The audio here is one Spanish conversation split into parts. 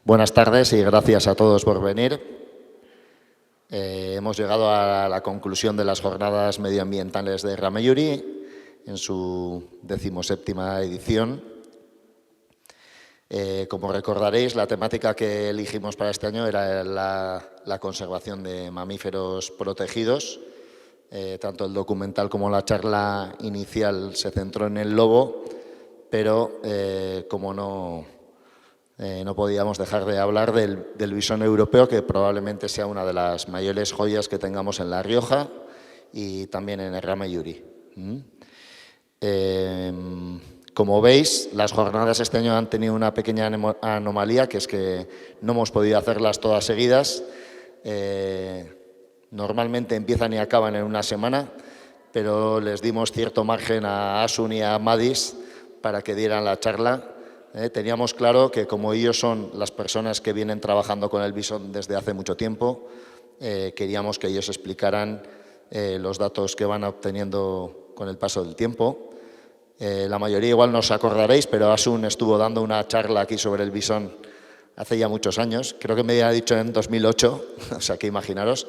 Buenas tardes y gracias a todos por venir. Hemos llegado a la conclusión de las jornadas medioambientales de Rameyuri en su 17ª edición. Como recordaréis, la temática que elegimos para este año era la conservación de mamíferos protegidos. Tanto el documental como la charla inicial se centró en el lobo, pero como no podíamos dejar de hablar del visón europeo, que probablemente sea una de las mayores joyas que tengamos en La Rioja y también en el Rameyuri. Como veis, las jornadas este año han tenido una pequeña anomalía, que es que no hemos podido hacerlas todas seguidas. Normalmente empiezan y acaban en una semana, pero les dimos cierto margen a Asun y a Madis para que dieran la charla. Teníamos claro que como ellos son las personas que vienen trabajando con el visón desde hace mucho tiempo, queríamos que ellos explicaran los datos que van obteniendo con el paso del tiempo. La mayoría igual no os acordaréis, pero Asun estuvo dando una charla aquí sobre el visón hace ya muchos años. Creo que me había dicho en 2008, o sea que imaginaros.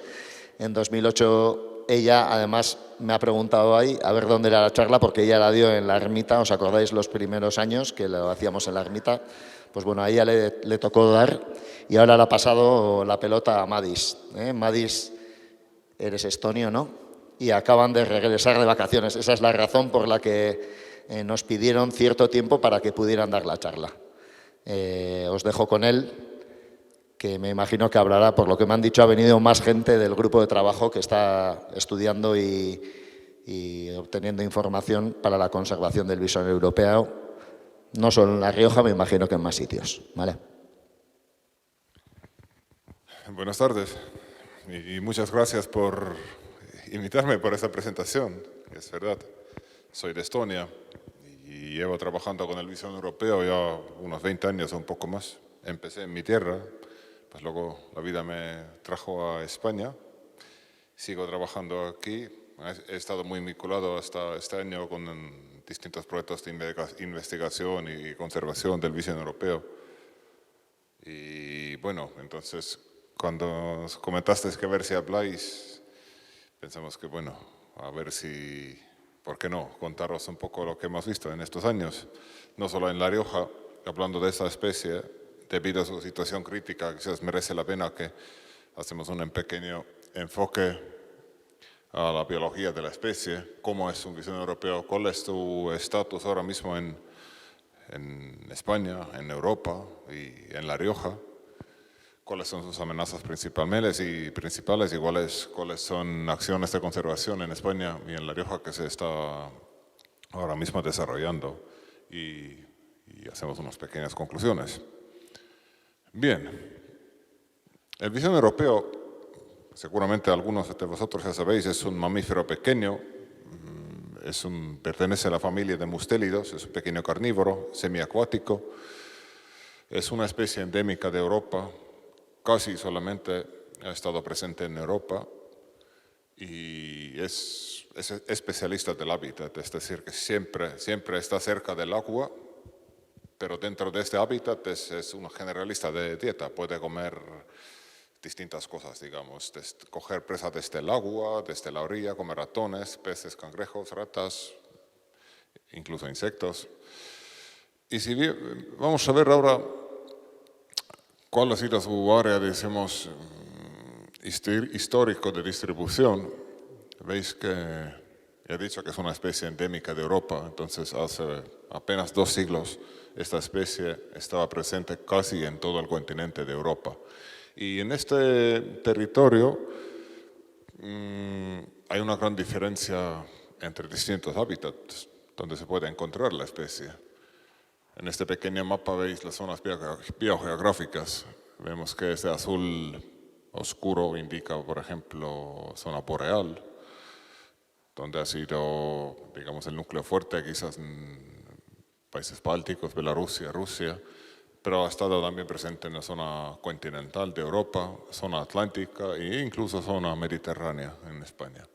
En 2008 ella además me ha preguntado ahí a ver dónde era la charla, porque ella la dio en la ermita. ¿Os acordáis los primeros años que lo hacíamos en la ermita? Pues bueno, a ella le tocó dar y ahora le ha pasado la pelota a Madis. Madis, eres estonio, ¿no? Y acaban de regresar de vacaciones. Esa es la razón por la que nos pidieron cierto tiempo para que pudieran dar la charla. Os dejo con él, que me imagino que hablará. Por lo que me han dicho, ha venido más gente del grupo de trabajo que está estudiando y obteniendo información para la conservación del visón europeo, no solo en La Rioja, me imagino que en más sitios. ¿Vale? Buenas tardes y muchas gracias por invitarme por esta presentación. Es verdad, soy de Estonia y llevo trabajando con el visón europeo ya unos 20 años o un poco más. Empecé en mi tierra, pues luego la vida me trajo a España. Sigo trabajando aquí. He estado muy vinculado hasta este año con distintos proyectos de investigación y conservación del visón europeo. Y bueno, entonces cuando nos comentaste que a ver si habláis, pensamos que bueno, a ver si, ¿por qué no? Contaros un poco lo que hemos visto en estos años, no solo en La Rioja, hablando de esta especie, debido a su situación crítica, quizás merece la pena que hacemos un pequeño enfoque a la biología de la especie, cómo es un visón europeo, cuál es tu estatus ahora mismo en España, en Europa y en La Rioja, cuáles son sus amenazas principales y cuáles son acciones de conservación en España y en La Rioja que se está ahora mismo desarrollando, y hacemos unas pequeñas conclusiones. Bien, el visón europeo, seguramente algunos de vosotros ya sabéis, es un mamífero pequeño, pertenece a la familia de mustélidos, es un pequeño carnívoro, semiacuático, es una especie endémica de Europa, casi solamente ha estado presente en Europa y es especialista del hábitat, es decir, que siempre está cerca del agua, pero dentro de este hábitat es un generalista de dieta, puede comer distintas cosas, digamos, coger presa desde el agua, desde la orilla, comer ratones, peces, cangrejos, ratas, incluso insectos. Y si vamos a ver ahora cuál ha sido su área, decimos, histórico de distribución. Veis que he dicho que es una especie endémica de Europa, entonces hace apenas 2 siglos esta especie estaba presente casi en todo el continente de Europa. Y en este territorio hay una gran diferencia entre distintos hábitats donde se puede encontrar la especie. En este pequeño mapa veis las zonas biogeográficas. Vemos que este azul oscuro indica, por ejemplo, zona boreal, donde ha sido, digamos, el núcleo fuerte, quizás en países bálticos, Bielorrusia, Rusia, pero ha estado también presente en la zona continental de Europa, zona atlántica e incluso zona mediterránea en España.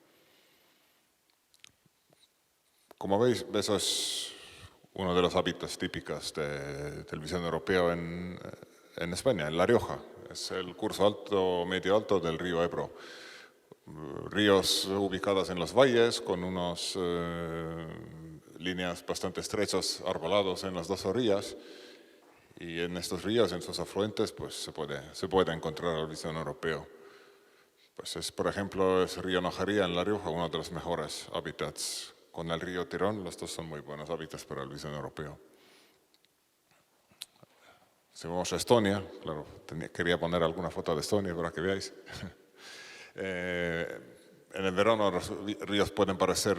Como veis, eso es uno de los hábitats típicos del visón europeo en en España, en La Rioja. Es el curso alto, medio alto del río Ebro. Ríos ubicados en los valles con unas líneas bastante estrechas, arbolados en las dos orillas. Y en estos ríos, en sus afluentes, pues se puede encontrar al bisón europeo. Pues es, por ejemplo, el río Nojaría en La Rioja, uno de los mejores hábitats. Con el río Tirón, los dos son muy buenos hábitats para el bisón europeo. Si vamos a Estonia, claro, quería poner alguna foto de Estonia para que veáis. En el verano los ríos pueden parecer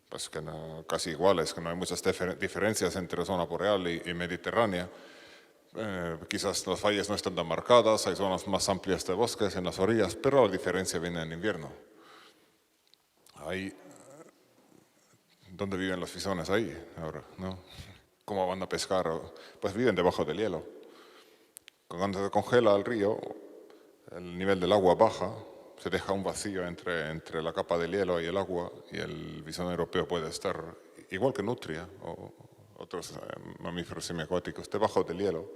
pues, que casi iguales, que no hay muchas diferencias entre zona boreal y mediterránea. Quizás las valles no están tan marcadas, hay zonas más amplias de bosques en las orillas, pero la diferencia viene en invierno. Ahí, ¿dónde viven los bisones ahí ahora? ¿No? ¿Cómo van a pescar? Pues viven debajo del hielo. Cuando se congela el río, el nivel del agua baja, se deja un vacío entre la capa del hielo y el agua, y el bisón europeo puede estar, igual que nutria o otros mamíferos semiacuáticos, debajo del hielo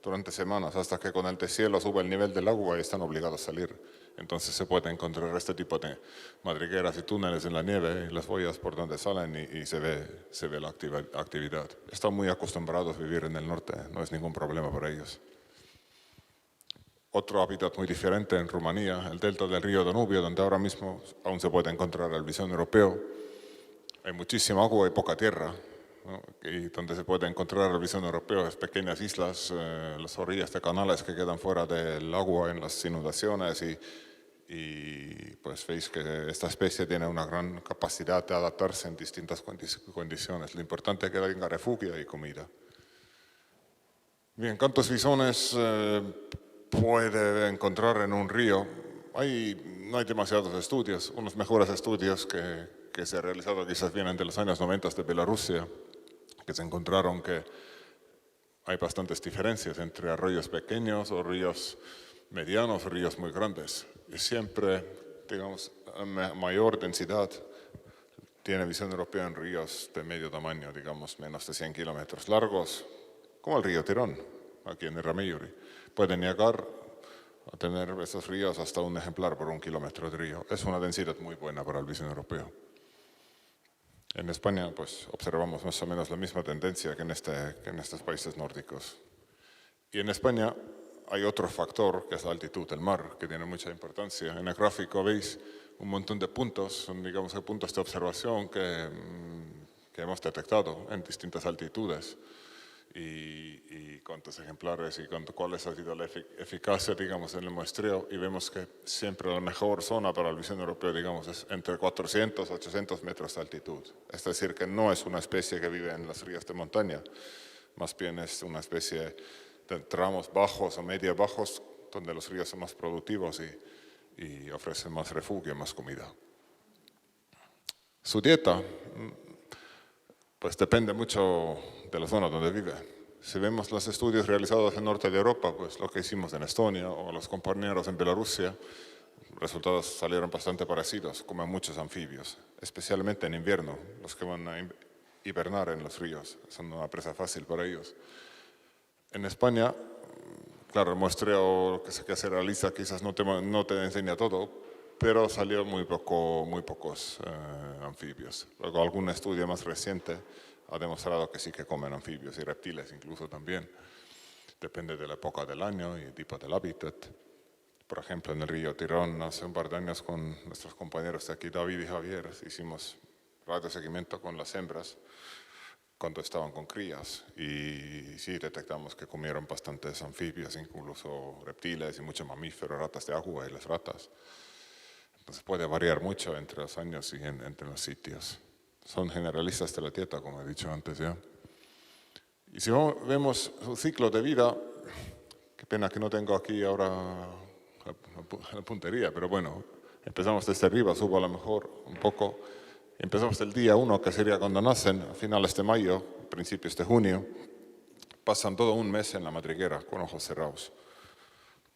durante semanas, hasta que con el deshielo sube el nivel del agua y están obligados a salir. Entonces se puede encontrar este tipo de madrigueras y túneles en la nieve y las boyas por donde salen y se ve la actividad. Están muy acostumbrados a vivir en el norte, no es ningún problema para ellos. Otro hábitat muy diferente en Rumanía, el delta del río Danubio, donde ahora mismo aún se puede encontrar el bisón europeo. Hay muchísima agua y poca tierra, ¿no? Y donde se puede encontrar el bisón europeo es pequeñas islas, las orillas de canales que quedan fuera del agua en las inundaciones y pues veis que esta especie tiene una gran capacidad de adaptarse en distintas condiciones. Lo importante es que tenga refugio y comida. Bien, ¿cuántos bisones puede encontrar en un río? No hay demasiados estudios. Unos mejores estudios que se han realizado quizás vienen de los años 90 de Bielorrusia, que se encontraron que hay bastantes diferencias entre arroyos pequeños o ríos medianos o ríos muy grandes. Y siempre, digamos, mayor densidad tiene bisón europeo en ríos de medio tamaño, digamos, menos de 100 kilómetros largos, como el río Tirón, aquí en Errameyuri. Pueden llegar a tener esos ríos hasta un ejemplar por 1 kilómetro de río. Es una densidad muy buena para el bisón europeo. En España, pues, observamos más o menos la misma tendencia que en estos países nórdicos. Y en España hay otro factor, que es la altitud del mar, que tiene mucha importancia. En el gráfico veis un montón de puntos, son, digamos, puntos de observación que hemos detectado en distintas altitudes. Y cuántos ejemplares y cuál ha sido la eficacia, digamos, en el muestreo, y vemos que siempre la mejor zona para el bisón europeo, digamos, es entre 400 y 800 metros de altitud. Es decir, que no es una especie que vive en las rías de montaña, más bien es una especie de tramos bajos o medio bajos, donde los ríos son más productivos y ofrecen más refugio, más comida. Su dieta, pues depende mucho de la zona donde vive. Si vemos los estudios realizados en el norte de Europa, pues lo que hicimos en Estonia o los compañeros en Bielorrusia, resultados salieron bastante parecidos, comen muchos anfibios, especialmente en invierno, los que van a hibernar en los ríos, son una presa fácil para ellos. En España, claro, el muestreo que se realiza quizás no te enseña todo, pero salió muy pocos anfibios. Luego algún estudio más reciente ha demostrado que sí que comen anfibios y reptiles incluso también. Depende de la época del año y el tipo del hábitat. Por ejemplo, en el río Tirón, hace un par de años con nuestros compañeros de aquí, David y Javier, hicimos radioseguimiento con las hembras cuando estaban con crías y sí detectamos que comieron bastantes anfibios, incluso reptiles y muchos mamíferos, ratas de agua y las ratas. Entonces puede variar mucho entre los años y entre los sitios. Son generalistas de la dieta, como he dicho antes ya. Y si vemos su ciclo de vida, qué pena que no tengo aquí ahora la puntería, pero bueno, empezamos desde arriba, subo a lo mejor un poco. Empezamos el día 1, que sería cuando nacen, a finales de mayo, principios de junio. Pasan todo un mes en la madriguera con ojos cerrados.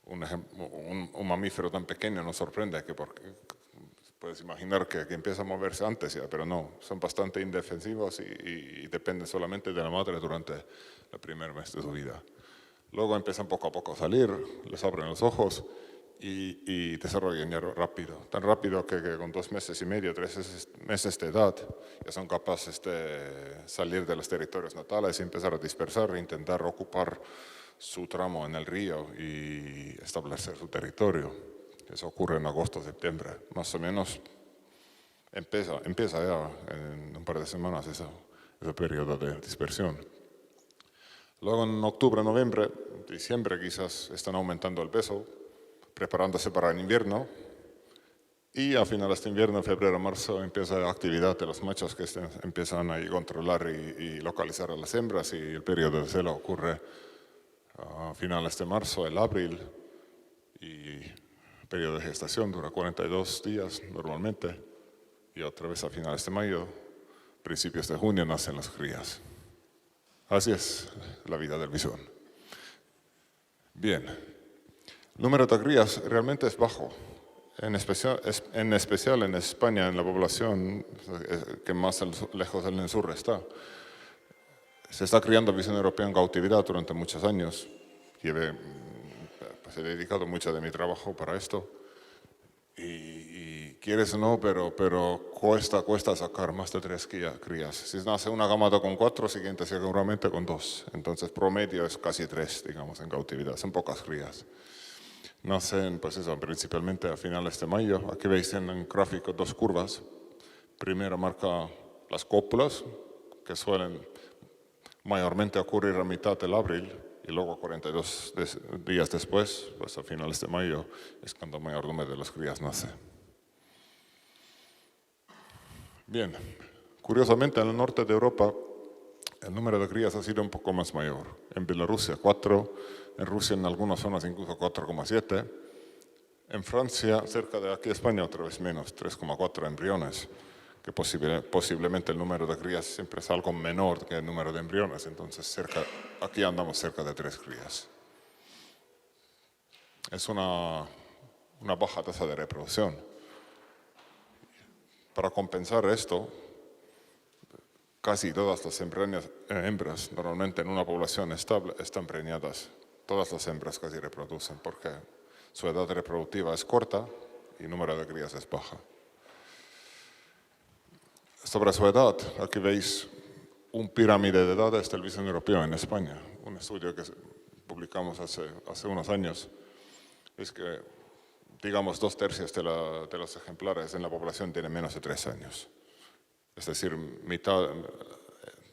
Un mamífero tan pequeño nos sorprende que puedes imaginar que empieza a moverse antes ya, pero no, son bastante indefensivos y dependen solamente de la madre durante el primer mes de su vida. Luego empiezan poco a poco a salir, les abren los ojos y desarrollan ya rápido. Tan rápido que con 2 meses y medio, 3 meses de edad, ya son capaces de salir de los territorios natales y empezar a dispersar e intentar ocupar su tramo en el río y establecer su territorio. Eso ocurre en agosto, septiembre. Más o menos empieza ya en un par de semanas ese periodo de dispersión. Luego en octubre, noviembre, diciembre quizás están aumentando el peso, preparándose para el invierno. Y a finales de invierno, febrero, marzo, empieza la actividad de los machos que empiezan a controlar y localizar a las hembras. Y el periodo de celo ocurre a finales de marzo, el abril. Y el periodo de gestación dura 42 días normalmente. Y otra vez a finales de mayo, principios de junio, nacen las crías. Así es la vida del bisón. Bien, el número de crías realmente es bajo, en especial en España, en la población que más lejos del sur está. Se está criando bisón europeo en cautividad durante muchos años. He dedicado mucho de mi trabajo para esto. Y quieres o no, pero cuesta sacar más de 3 crías. Si nace una camada con 4, siguiente seguramente con 2. Entonces promedio es casi 3, digamos, en cautividad. Son pocas crías. Nacen, pues eso, principalmente a finales de mayo. Aquí veis en el gráfico 2 curvas. Primero marca las cópulas, que suelen mayormente ocurrir a mitad del abril. Y luego 42 días después, pues a finales de mayo, es cuando el mayor número de las crías nace. Bien, curiosamente en el norte de Europa el número de crías ha sido un poco más mayor. En Bielorrusia 4, en Rusia en algunas zonas incluso 4,7. En Francia, cerca de aquí España, otra vez menos, 3,4 embriones, que posiblemente el número de crías siempre es algo menor que el número de embriones, entonces aquí andamos cerca de 3 crías. Es una baja tasa de reproducción. Para compensar esto, casi todas las hembras, normalmente en una población estable, están preñadas. Todas las hembras casi reproducen porque su edad reproductiva es corta y el número de crías es baja. Sobre su edad, aquí veis un pirámide de edades del bisón europeo en España. Un estudio que publicamos hace unos años. Es que, digamos, 2/3 de los ejemplares en la población tienen menos de 3 años. Es decir, mitad,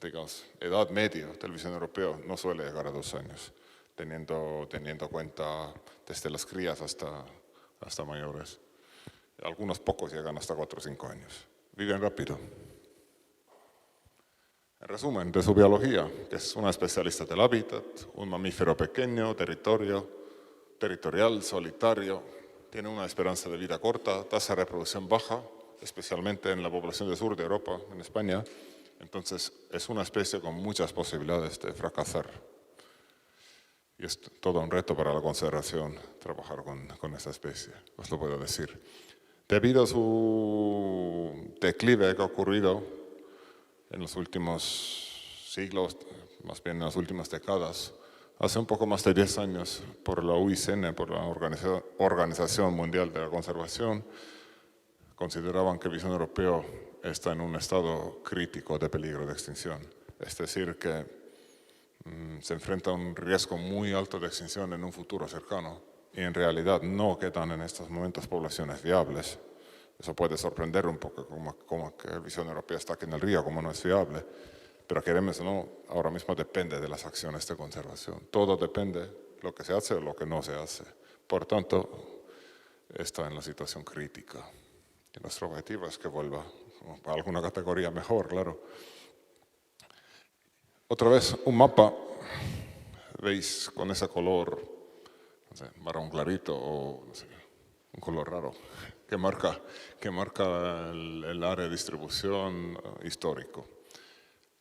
digamos, edad media del bisón europeo no suele llegar a 2 años, teniendo en cuenta desde las crías hasta mayores. Algunos pocos llegan hasta 4 o 5 años. Viven rápido. En resumen, de su biología, que es una especialista del hábitat, un mamífero pequeño, territorial, solitario, tiene una esperanza de vida corta, tasa de reproducción baja, especialmente en la población del sur de Europa, en España. Entonces, es una especie con muchas posibilidades de fracasar. Y es todo un reto para la conservación trabajar con esta especie, os lo puedo decir. Debido a su declive que ha ocurrido en los últimos siglos, más bien en las últimas décadas, hace un poco más de 10 años, por la UICN, por la Organización Mundial de la Conservación, consideraban que el bisón europeo está en un estado crítico de peligro de extinción. Es decir, que se enfrenta a un riesgo muy alto de extinción en un futuro cercano. Y en realidad no quedan en estos momentos poblaciones viables. Eso puede sorprender un poco, como que el bisón europeo está aquí en el río, como no es viable. Pero queremos o no, ahora mismo depende de las acciones de conservación. Todo depende de lo que se hace o lo que no se hace. Por tanto, está en la situación crítica. Y nuestro objetivo es que vuelva a alguna categoría mejor, claro. Otra vez, un mapa, veis con ese color, no sé, marrón clarito o no sé, un color raro, que marca el área de distribución histórico.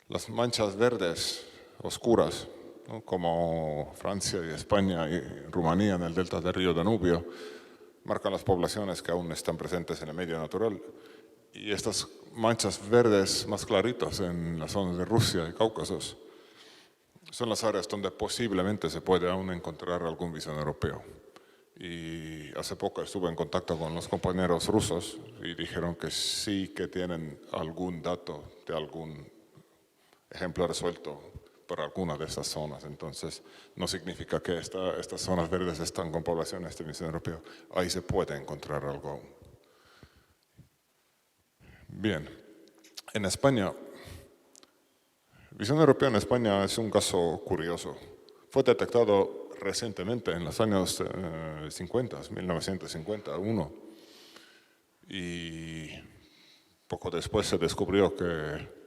Las manchas verdes oscuras, ¿no?, como Francia y España y Rumanía en el delta del río Danubio, marcan las poblaciones que aún están presentes en el medio natural. Y estas manchas verdes más claritas en las zonas de Rusia y Cáucaso son las áreas donde posiblemente se puede aún encontrar algún visón europeo. Y hace poco estuve en contacto con los compañeros rusos y dijeron que sí que tienen algún dato de algún ejemplo resuelto por alguna de esas zonas. Entonces, no significa que estas zonas verdes están con poblaciones de visón europeo. Ahí se puede encontrar algo aún. Bien, en España, visón europeo en España es un caso curioso. Fue detectado recientemente en los años 50, 1951, y poco después se descubrió que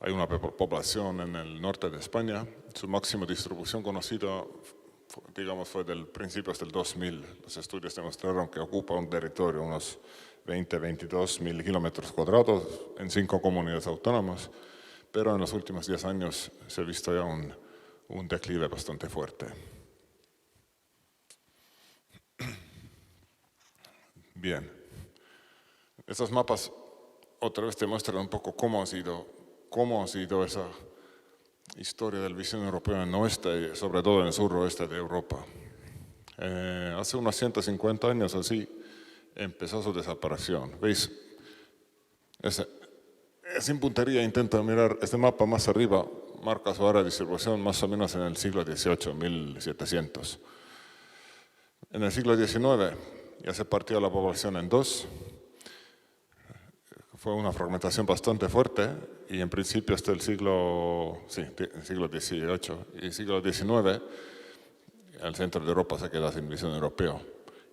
hay una población en el norte de España. Su máxima distribución conocida, digamos, fue del principios del 2000. Los estudios demostraron que ocupa un territorio unos 22 mil kilómetros cuadrados en 5 comunidades autónomas, pero en los últimos 10 años se ha visto ya un declive bastante fuerte. Bien, estos mapas otra vez te muestran un poco cómo ha sido esa historia del visón europeo en oeste, sobre todo en el suroeste de Europa. Hace unos 150 años así empezó su desaparición. ¿Veis? Sin puntería intenta mirar este mapa más arriba, marca su área de distribución más o menos en el siglo XVIII, 1700. En el siglo XIX ya se partió la población en dos. Fue una fragmentación bastante fuerte y en principio hasta el siglo XVIII y siglo XIX el centro de Europa se queda sin visón europeo.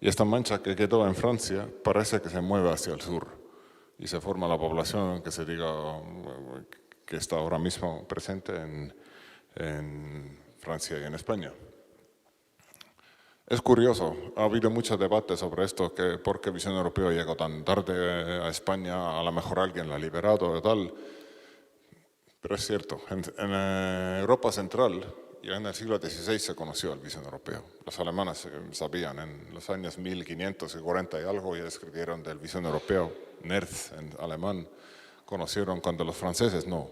Y esta mancha que quedó en Francia parece que se mueve hacia el sur y se forma la población que se diga que está ahora mismo presente en Francia y en España. Es curioso, ha habido mucho debate sobre esto, que por qué visón europeo llegó tan tarde a España, a lo mejor alguien la ha liberado o tal, pero es cierto, en Europa Central ya en el siglo XVI se conoció el visón europeo. Los alemanes sabían, en los años 1540 y algo ya escribieron del visón europeo, Nerz en alemán, conocieron cuando los franceses no.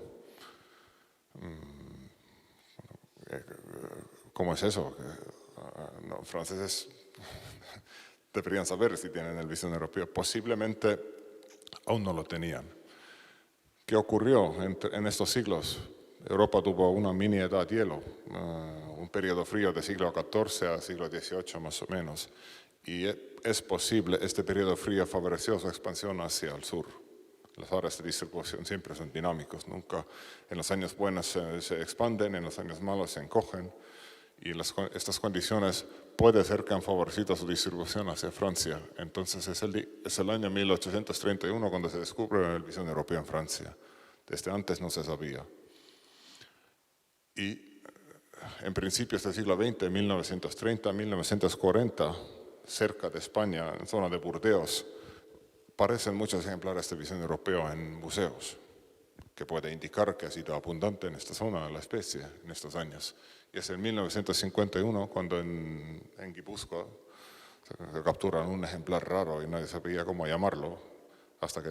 ¿Cómo es eso? Los franceses deberían saber si tienen el visón europeo. Posiblemente aún no lo tenían. ¿Qué ocurrió en estos siglos? Europa tuvo una mini edad de hielo, un periodo frío de siglo XIV a siglo XVIII más o menos. Y es posible, este periodo frío favoreció su expansión hacia el sur. Las áreas de distribución siempre son dinámicos, nunca en los años buenos se expanden, en los años malos se encogen. Y estas condiciones puede ser que han favorecido su distribución hacia Francia. Entonces es el año 1831 cuando se descubre el visón europeo en Francia. Desde antes no se sabía. Y en principios del siglo XX, 1930, 1940, cerca de España, en zona de Burdeos, aparecen muchos ejemplares de visón europeo en museos, que puede indicar que ha sido abundante en esta zona la especie en estos años. Y es en 1951 cuando en Guipúzcoa se capturan un ejemplar raro y nadie sabía cómo llamarlo hasta que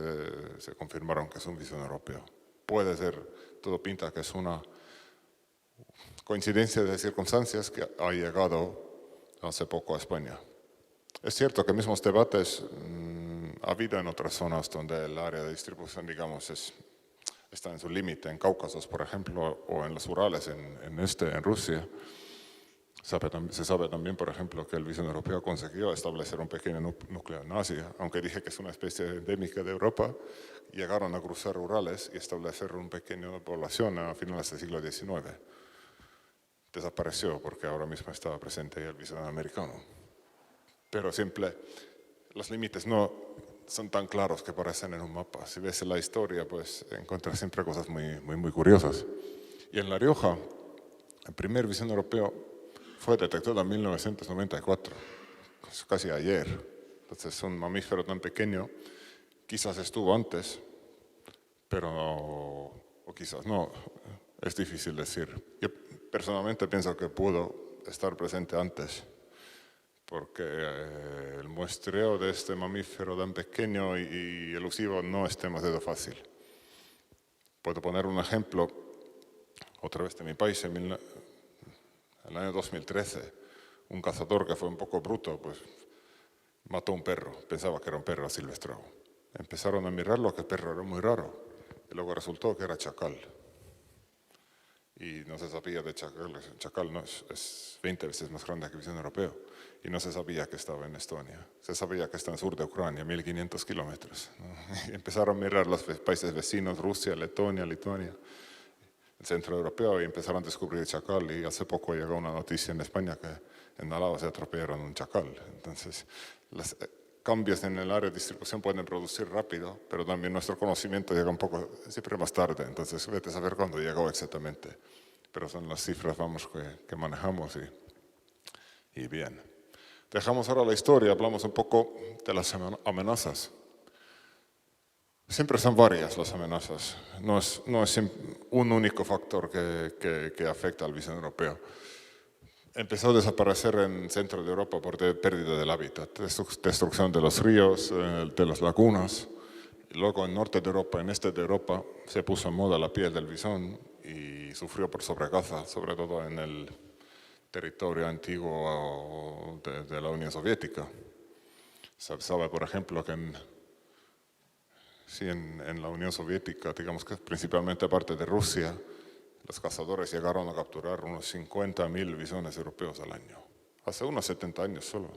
se confirmaron que es un visón europeo. Puede ser, todo pinta que es una coincidencia de circunstancias que ha llegado hace poco a España. Es cierto que mismos debates ha habido en otras zonas donde el área de distribución, digamos, está en su límite, en Cáucasos, por ejemplo, o en los Urales, en Rusia. Se sabe también, por ejemplo, que el visón europeo consiguió establecer un pequeño núcleo en Asia, aunque dije que es una especie endémica de Europa, llegaron a cruzar Urales y establecer una pequeña población a finales del siglo XIX. Desapareció porque ahora mismo estaba presente el visón americano. Pero siempre los límites no son tan claros que parecen en un mapa. Si ves la historia, pues encuentras siempre cosas muy curiosas. Y en La Rioja, el primer visón europeo fue detectado en 1994, casi ayer. Entonces, un mamífero tan pequeño, quizás estuvo antes, pero o quizás no, es difícil decir. Yo personalmente pienso que pudo estar presente antes, porque el muestreo de este mamífero tan pequeño y elusivo no es demasiado fácil. Puedo poner un ejemplo, otra vez de mi país, En el año 2013, un cazador que fue un poco bruto, pues mató a un perro, pensaba que era un perro asilvestrado. Empezaron a mirarlo, que el perro era muy raro, y luego resultó que era chacal. Y no se sabía de chacal, el chacal no es 20 veces más grande que el visón europeo, y no se sabía que estaba en Estonia, se sabía que está en el sur de Ucrania, 1500 kilómetros, ¿no? Y empezaron a mirar los países vecinos, Rusia, Letonia, Lituania, el centro europeo, y empezaron a descubrir el chacal, y hace poco llegó una noticia en España que en Álava se atropellaron un chacal. Entonces, los cambios en el área de distribución pueden producir rápido, pero también nuestro conocimiento llega un poco, siempre más tarde, entonces vete a saber cuándo llegó exactamente. Pero son las cifras, vamos, que manejamos y bien. Dejamos ahora la historia, hablamos un poco de las amenazas. Siempre son varias las amenazas, no es un único factor que afecta al visón europeo. Empezó a desaparecer en el centro de Europa por pérdida del hábitat, destrucción de los ríos, de las lagunas. Y luego en el norte de Europa, en este de Europa, se puso en moda la piel del visón y sufrió por sobrecaza, sobre todo en el territorio antiguo de la Unión Soviética. Se sabe, por ejemplo, que en la Unión Soviética, digamos que principalmente parte de Rusia, los cazadores llegaron a capturar unos 50.000 bisones europeos al año. Hace unos 70 años solo,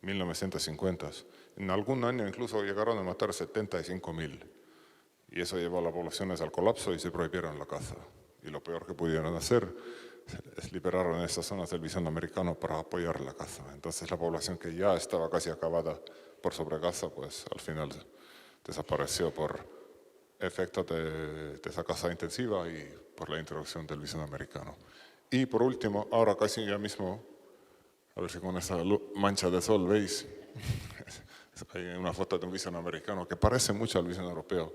1950. En algún año incluso llegaron a matar 75.000. Y eso llevó a las poblaciones al colapso y se prohibieron la caza. Y lo peor que pudieron hacer es liberar en estas zonas del visón americano para apoyar la caza. Entonces la población que ya estaba casi acabada por sobrecaza, pues al final desapareció por efecto de esa caza intensiva y por la introducción del visón americano. Y por último, ahora casi ya mismo, a ver si con esa mancha de sol veis, hay una foto de un visón americano que parece mucho al visón europeo,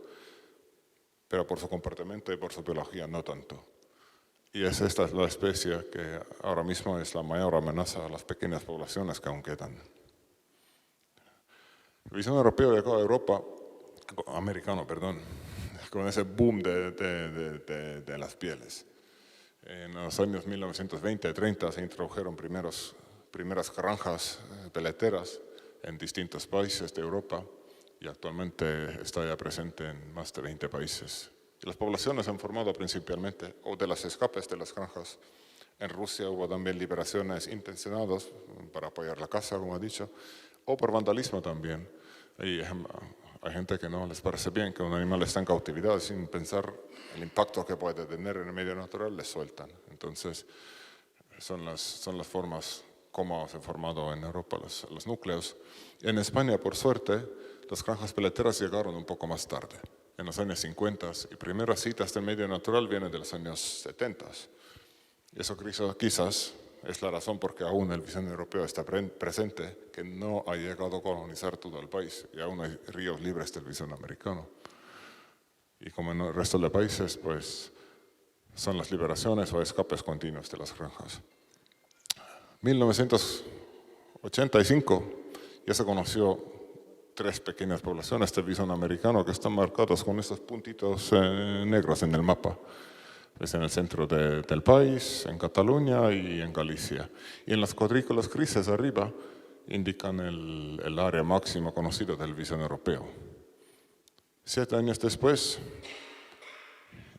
pero por su comportamiento y por su biología no tanto. Y esta es la especie que ahora mismo es la mayor amenaza a las pequeñas poblaciones que aún quedan. El visón europeo llegó a Europa, americano, perdón, con ese boom de las pieles. En los años 1920-30 se introdujeron primeras granjas peleteras en distintos países de Europa y actualmente está ya presente en más de 20 países. Y las poblaciones han formado principalmente, o de las escapes de las granjas. En Rusia hubo también liberaciones intencionadas para apoyar la caza, como he dicho, o por vandalismo también. Hay gente que no les parece bien que un animal esté en cautividad sin pensar el impacto que puede tener en el medio natural, les sueltan. Entonces, son las formas como se han formado en Europa los núcleos. En España, por suerte, las granjas peleteras llegaron un poco más tarde, en los años 50, y primeras citas del medio natural vienen de los años 70. Eso quizás es la razón por que aún el visón europeo está presente, que no ha llegado a colonizar todo el país y aún hay ríos libres del visón americano. Y como en el resto de países, pues son las liberaciones o escapes continuos de las granjas. 1985 ya se conoció 3 pequeñas poblaciones del visón americano que están marcadas con estos puntitos negros en el mapa. Es en el centro del país, en Cataluña y en Galicia. Y en las cuadrículas grises arriba indican el área máxima conocida del visón europeo. 7 años después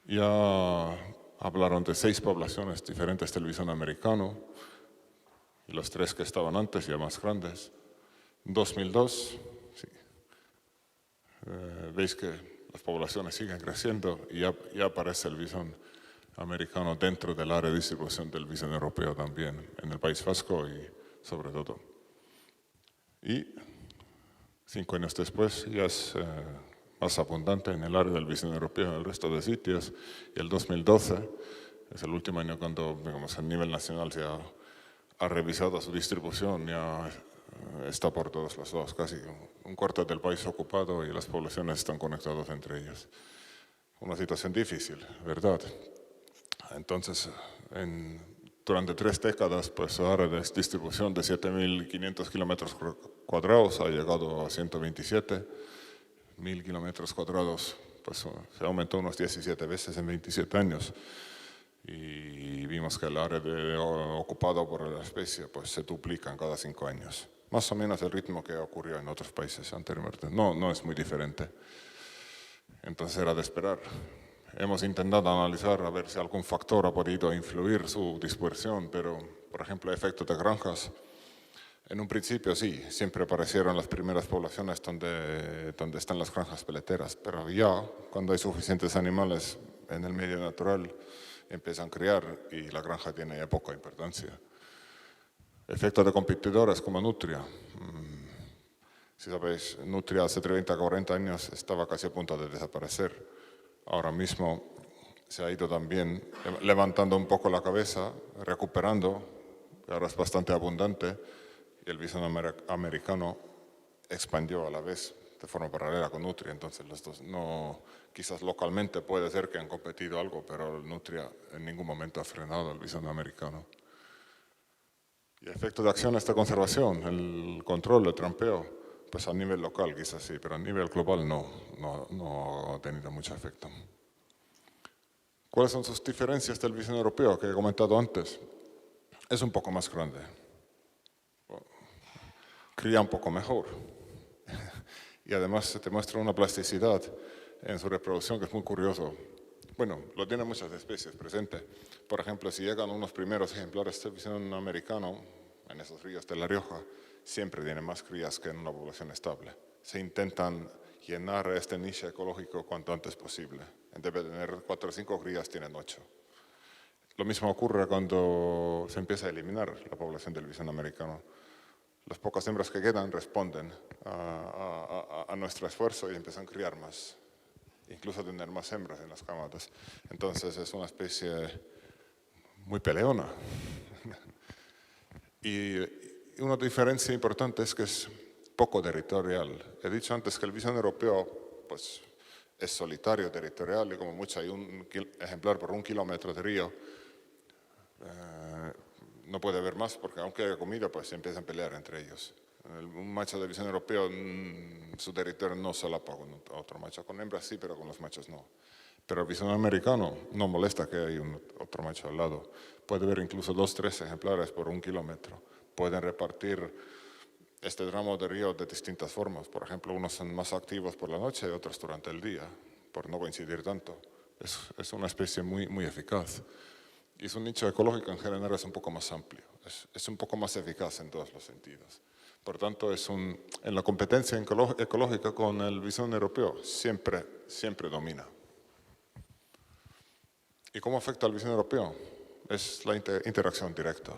ya hablaron de 6 poblaciones diferentes del visón americano y los 3 que estaban antes ya más grandes. 2002, sí. Veis que las poblaciones siguen creciendo y ya aparece el visón americano dentro del área de distribución del visón europeo también, en el País Vasco y sobre todo. Y 5 años después ya es más abundante en el área del visón europeo en el resto de sitios, y el 2012 es el último año cuando, digamos, a nivel nacional se ha revisado su distribución, ya está por todos los lados, casi un cuarto del país ocupado y las poblaciones están conectadas entre ellas. Una situación difícil, ¿verdad? Entonces, durante 3 décadas, pues su área de distribución de 7.500 kilómetros cuadrados ha llegado a 127.000 kilómetros cuadrados, pues se aumentó unos 17 veces en 27 años. y vimos que el área ocupada por la especie pues, se duplica cada 5 años. Más o menos el ritmo que ocurrió en otros países anteriormente. No es muy diferente. Entonces era de esperar. Hemos intentado analizar a ver si algún factor ha podido influir su dispersión, pero, por ejemplo, efectos de granjas. En un principio sí, siempre aparecieron las primeras poblaciones donde están las granjas peleteras, pero ya cuando hay suficientes animales en el medio natural empiezan a criar y la granja tiene ya poca importancia. Efectos de competidores como Nutria. Si sabéis, Nutria hace 30 o 40 años estaba casi a punto de desaparecer. Ahora mismo se ha ido también levantando un poco la cabeza, recuperando, ahora es bastante abundante, y el bisón americano expandió a la vez de forma paralela con Nutria. Entonces los dos no, quizás localmente puede ser que han competido algo, pero Nutria en ningún momento ha frenado al bisón americano. Y efecto de acciones de conservación, el control, el trampeo, pues a nivel local quizás sí, pero a nivel global no ha tenido mucho efecto. ¿Cuáles son sus diferencias del bisón europeo que he comentado antes? Es un poco más grande, cría un poco mejor y además se te muestra una plasticidad en su reproducción que es muy curioso. Bueno, lo tienen muchas especies presentes. Por ejemplo, si llegan unos primeros ejemplares del bisón americano en esos ríos de La Rioja, siempre tienen más crías que en una población estable. Se intentan llenar este nicho ecológico cuanto antes posible. En vez de tener 4 o 5 crías, tienen 8. Lo mismo ocurre cuando se empieza a eliminar la población del bisón americano. Las pocas hembras que quedan responden a nuestro esfuerzo y empiezan a criar más, incluso a tener más hembras en las camadas. Entonces es una especie muy peleona. Y una diferencia importante es que es poco territorial. He dicho antes que el bisón europeo pues, es solitario, territorial, y como mucho hay un ejemplar por 1 kilómetro de río. No puede haber más porque aunque haya comida, pues se empiezan a pelear entre ellos. Un macho de bisón europeo, su territorio no solapa con otro macho. Con hembras sí, pero con los machos no. Pero el bisón americano no molesta que hay otro macho al lado. Puede haber incluso 2 o 3 ejemplares por 1 kilómetro. Pueden repartir este tramo de río de distintas formas. Por ejemplo, unos son más activos por la noche y otros durante el día, por no coincidir tanto. Es una especie muy eficaz. Y su nicho ecológico en general es un poco más amplio, es un poco más eficaz en todos los sentidos. Por tanto, en la competencia ecológica con el bisón europeo siempre domina. ¿Y cómo afecta al bisón europeo? Es la interacción directa.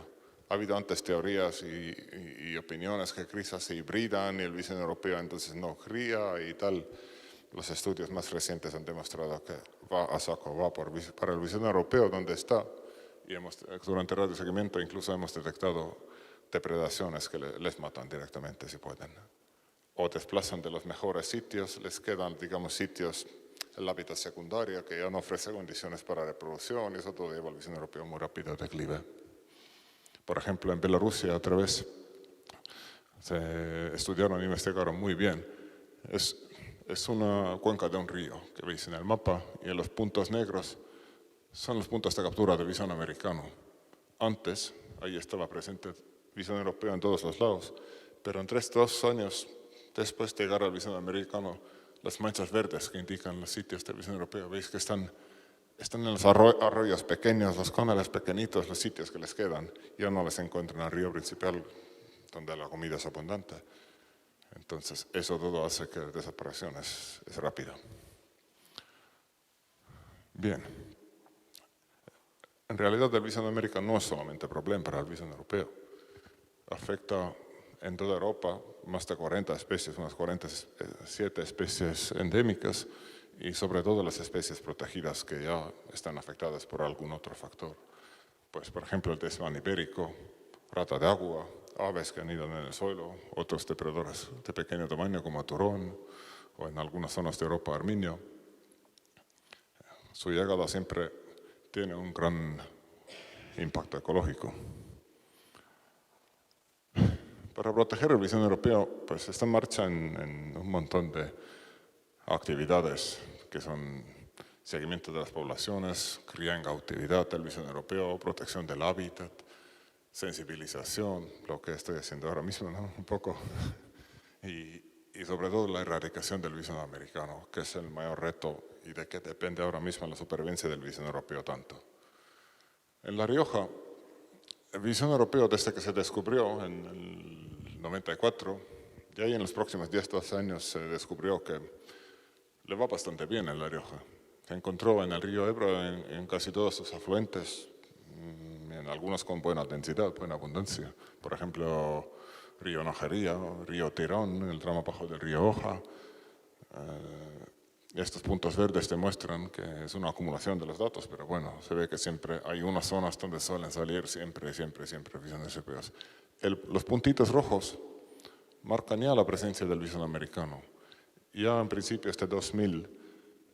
Ha habido antes teorías y opiniones que quizás se hibridan y el bisón europeo entonces no cría y tal. Los estudios más recientes han demostrado que va a saco, va para el bisón europeo donde está. Y durante el radioseguimiento incluso hemos detectado depredaciones que les matan directamente si pueden. O desplazan de los mejores sitios, les quedan, digamos, sitios, el hábitat secundario que ya no ofrece condiciones para reproducción y eso todo lleva al bisón europeo muy rápido a declive. Por ejemplo, en Bielorrusia otra vez se estudiaron e investigaron muy bien. Es una cuenca de un río que veis en el mapa y en los puntos negros son los puntos de captura del bisón americano. Antes, ahí estaba presente bisón europeo en todos los lados, pero en 2 años después de llegar al bisón americano, las manchas verdes que indican los sitios del bisón europeo, veis que están en los arroyos pequeños, los canales pequeñitos, los sitios que les quedan, ya no les encuentran al río principal, donde la comida es abundante. Entonces, eso todo hace que la desaparición es rápida. Bien. En realidad el bisón americano no es solamente problema para el bisón europeo. Afecta en toda Europa más de 40 especies, unas 47 especies endémicas y sobre todo las especies protegidas que ya están afectadas por algún otro factor. Pues por ejemplo el desván ibérico, rata de agua, aves que anidan en el suelo, otros depredadores de pequeño tamaño como turón o en algunas zonas de Europa arminio. Su llegada siempre tiene un gran impacto ecológico. Para proteger el bisón europeo, pues está en marcha en un montón de actividades que son seguimiento de las poblaciones, cría en cautividad del visón europeo, protección del hábitat, sensibilización, lo que estoy haciendo ahora mismo, ¿no? Un poco, y sobre todo la erradicación del visón americano, que es el mayor reto y de que depende ahora mismo la supervivencia del visón europeo tanto. En La Rioja, el visón europeo desde que se descubrió en el 94, y ahí en los próximos 10-12 años se descubrió que le va bastante bien en La Rioja. Se encontró en el río Ebro en casi todos sus afluentes, en algunos con buena densidad, buena abundancia. Por ejemplo, río Nojería, río Tirón, el tramo bajo del río Oja. Estos puntos verdes demuestran que es una acumulación de los datos, pero bueno, se ve que siempre hay unas zonas donde suelen salir siempre visones europeos. Los puntitos rojos marcan ya la presencia del visón americano. Ya en principio este 2000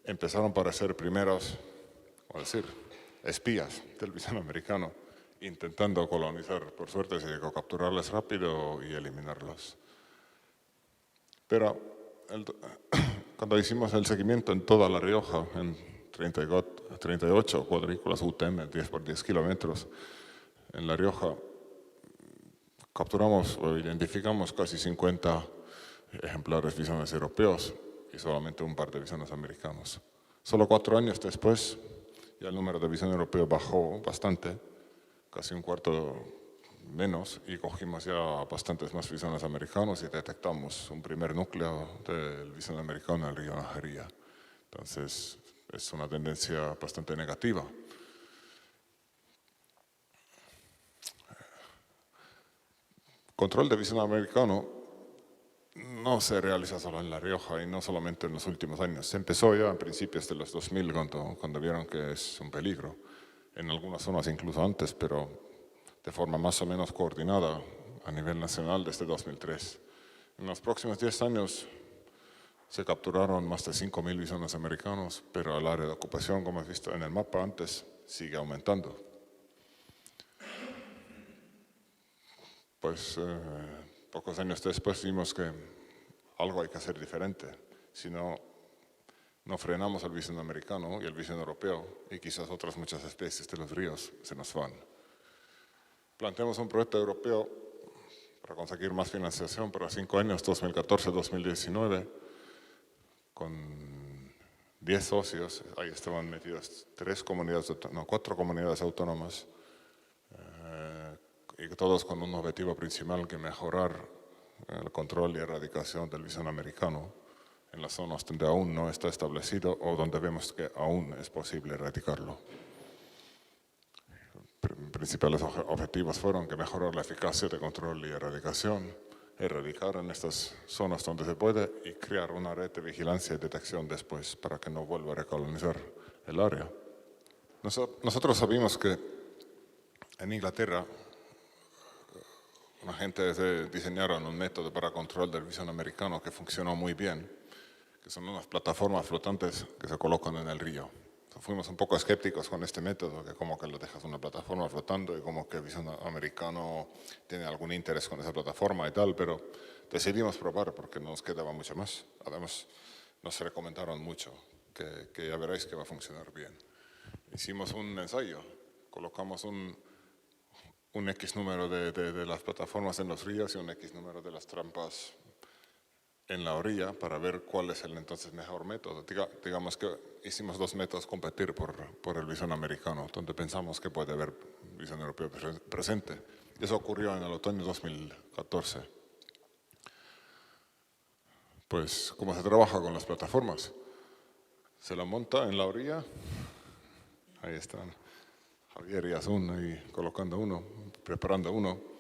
empezaron a aparecer primeros, espías del visón americano intentando colonizar. Por suerte se llegó a capturarles rápido y eliminarlos. Pero cuando hicimos el seguimiento en toda La Rioja, en 38 cuadrículas UTM, 10 por 10 kilómetros, en La Rioja capturamos o identificamos casi 50 ejemplares bisones europeos y solamente un par de bisones americanos. Solo 4 años después, ya el número de bisones europeos bajó bastante, casi un cuarto menos, y cogimos ya bastantes más bisones americanos y detectamos un primer núcleo del bisón americano en el río Najería. Entonces, es una tendencia bastante negativa. Control de bisón americano no se realiza solo en La Rioja y no solamente en los últimos años. Se empezó ya a principios de los 2000 cuando vieron que es un peligro. En algunas zonas incluso antes, pero de forma más o menos coordinada a nivel nacional desde 2003. En los próximos 10 años se capturaron más de 5.000 bisones americanos, pero el área de ocupación, como has visto en el mapa antes, sigue aumentando. Pues pocos años después vimos que algo hay que hacer diferente. Si no frenamos el bisón americano y el bisón europeo y quizás otras muchas especies de los ríos se nos van. Planteamos un proyecto europeo para conseguir más financiación para 5 años, 2014-2019, con 10 socios. Ahí estaban metidas 4 comunidades autónomas, y todos con un objetivo principal que mejorar el control y erradicación del bisón americano en las zonas donde aún no está establecido o donde vemos que aún es posible erradicarlo. Principales objetivos fueron que mejorar la eficacia de control y erradicación, erradicar en estas zonas donde se puede y crear una red de vigilancia y detección después para que no vuelva a recolonizar el área. Nosotros sabíamos que en Inglaterra una gente diseñaron un método para control del bisón americano que funcionó muy bien, que son unas plataformas flotantes que se colocan en el río. Fuimos un poco escépticos con este método, que como que lo dejas una plataforma flotando y como que el bisón americano tiene algún interés con esa plataforma y tal, pero decidimos probar porque no nos quedaba mucho más. Además, nos recomendaron mucho, que ya veréis que va a funcionar bien. Hicimos un ensayo, colocamos un X número de las plataformas en los ríos y un X número de las trampas en la orilla para ver cuál es el entonces mejor método. Digamos que hicimos 2 métodos competir por el bisón americano, donde pensamos que puede haber bisón europeo presente. Eso ocurrió en el otoño 2014. Pues, ¿cómo se trabaja con las plataformas? Se la monta en la orilla. Ahí están Javier y Asun ahí colocando uno, preparando uno.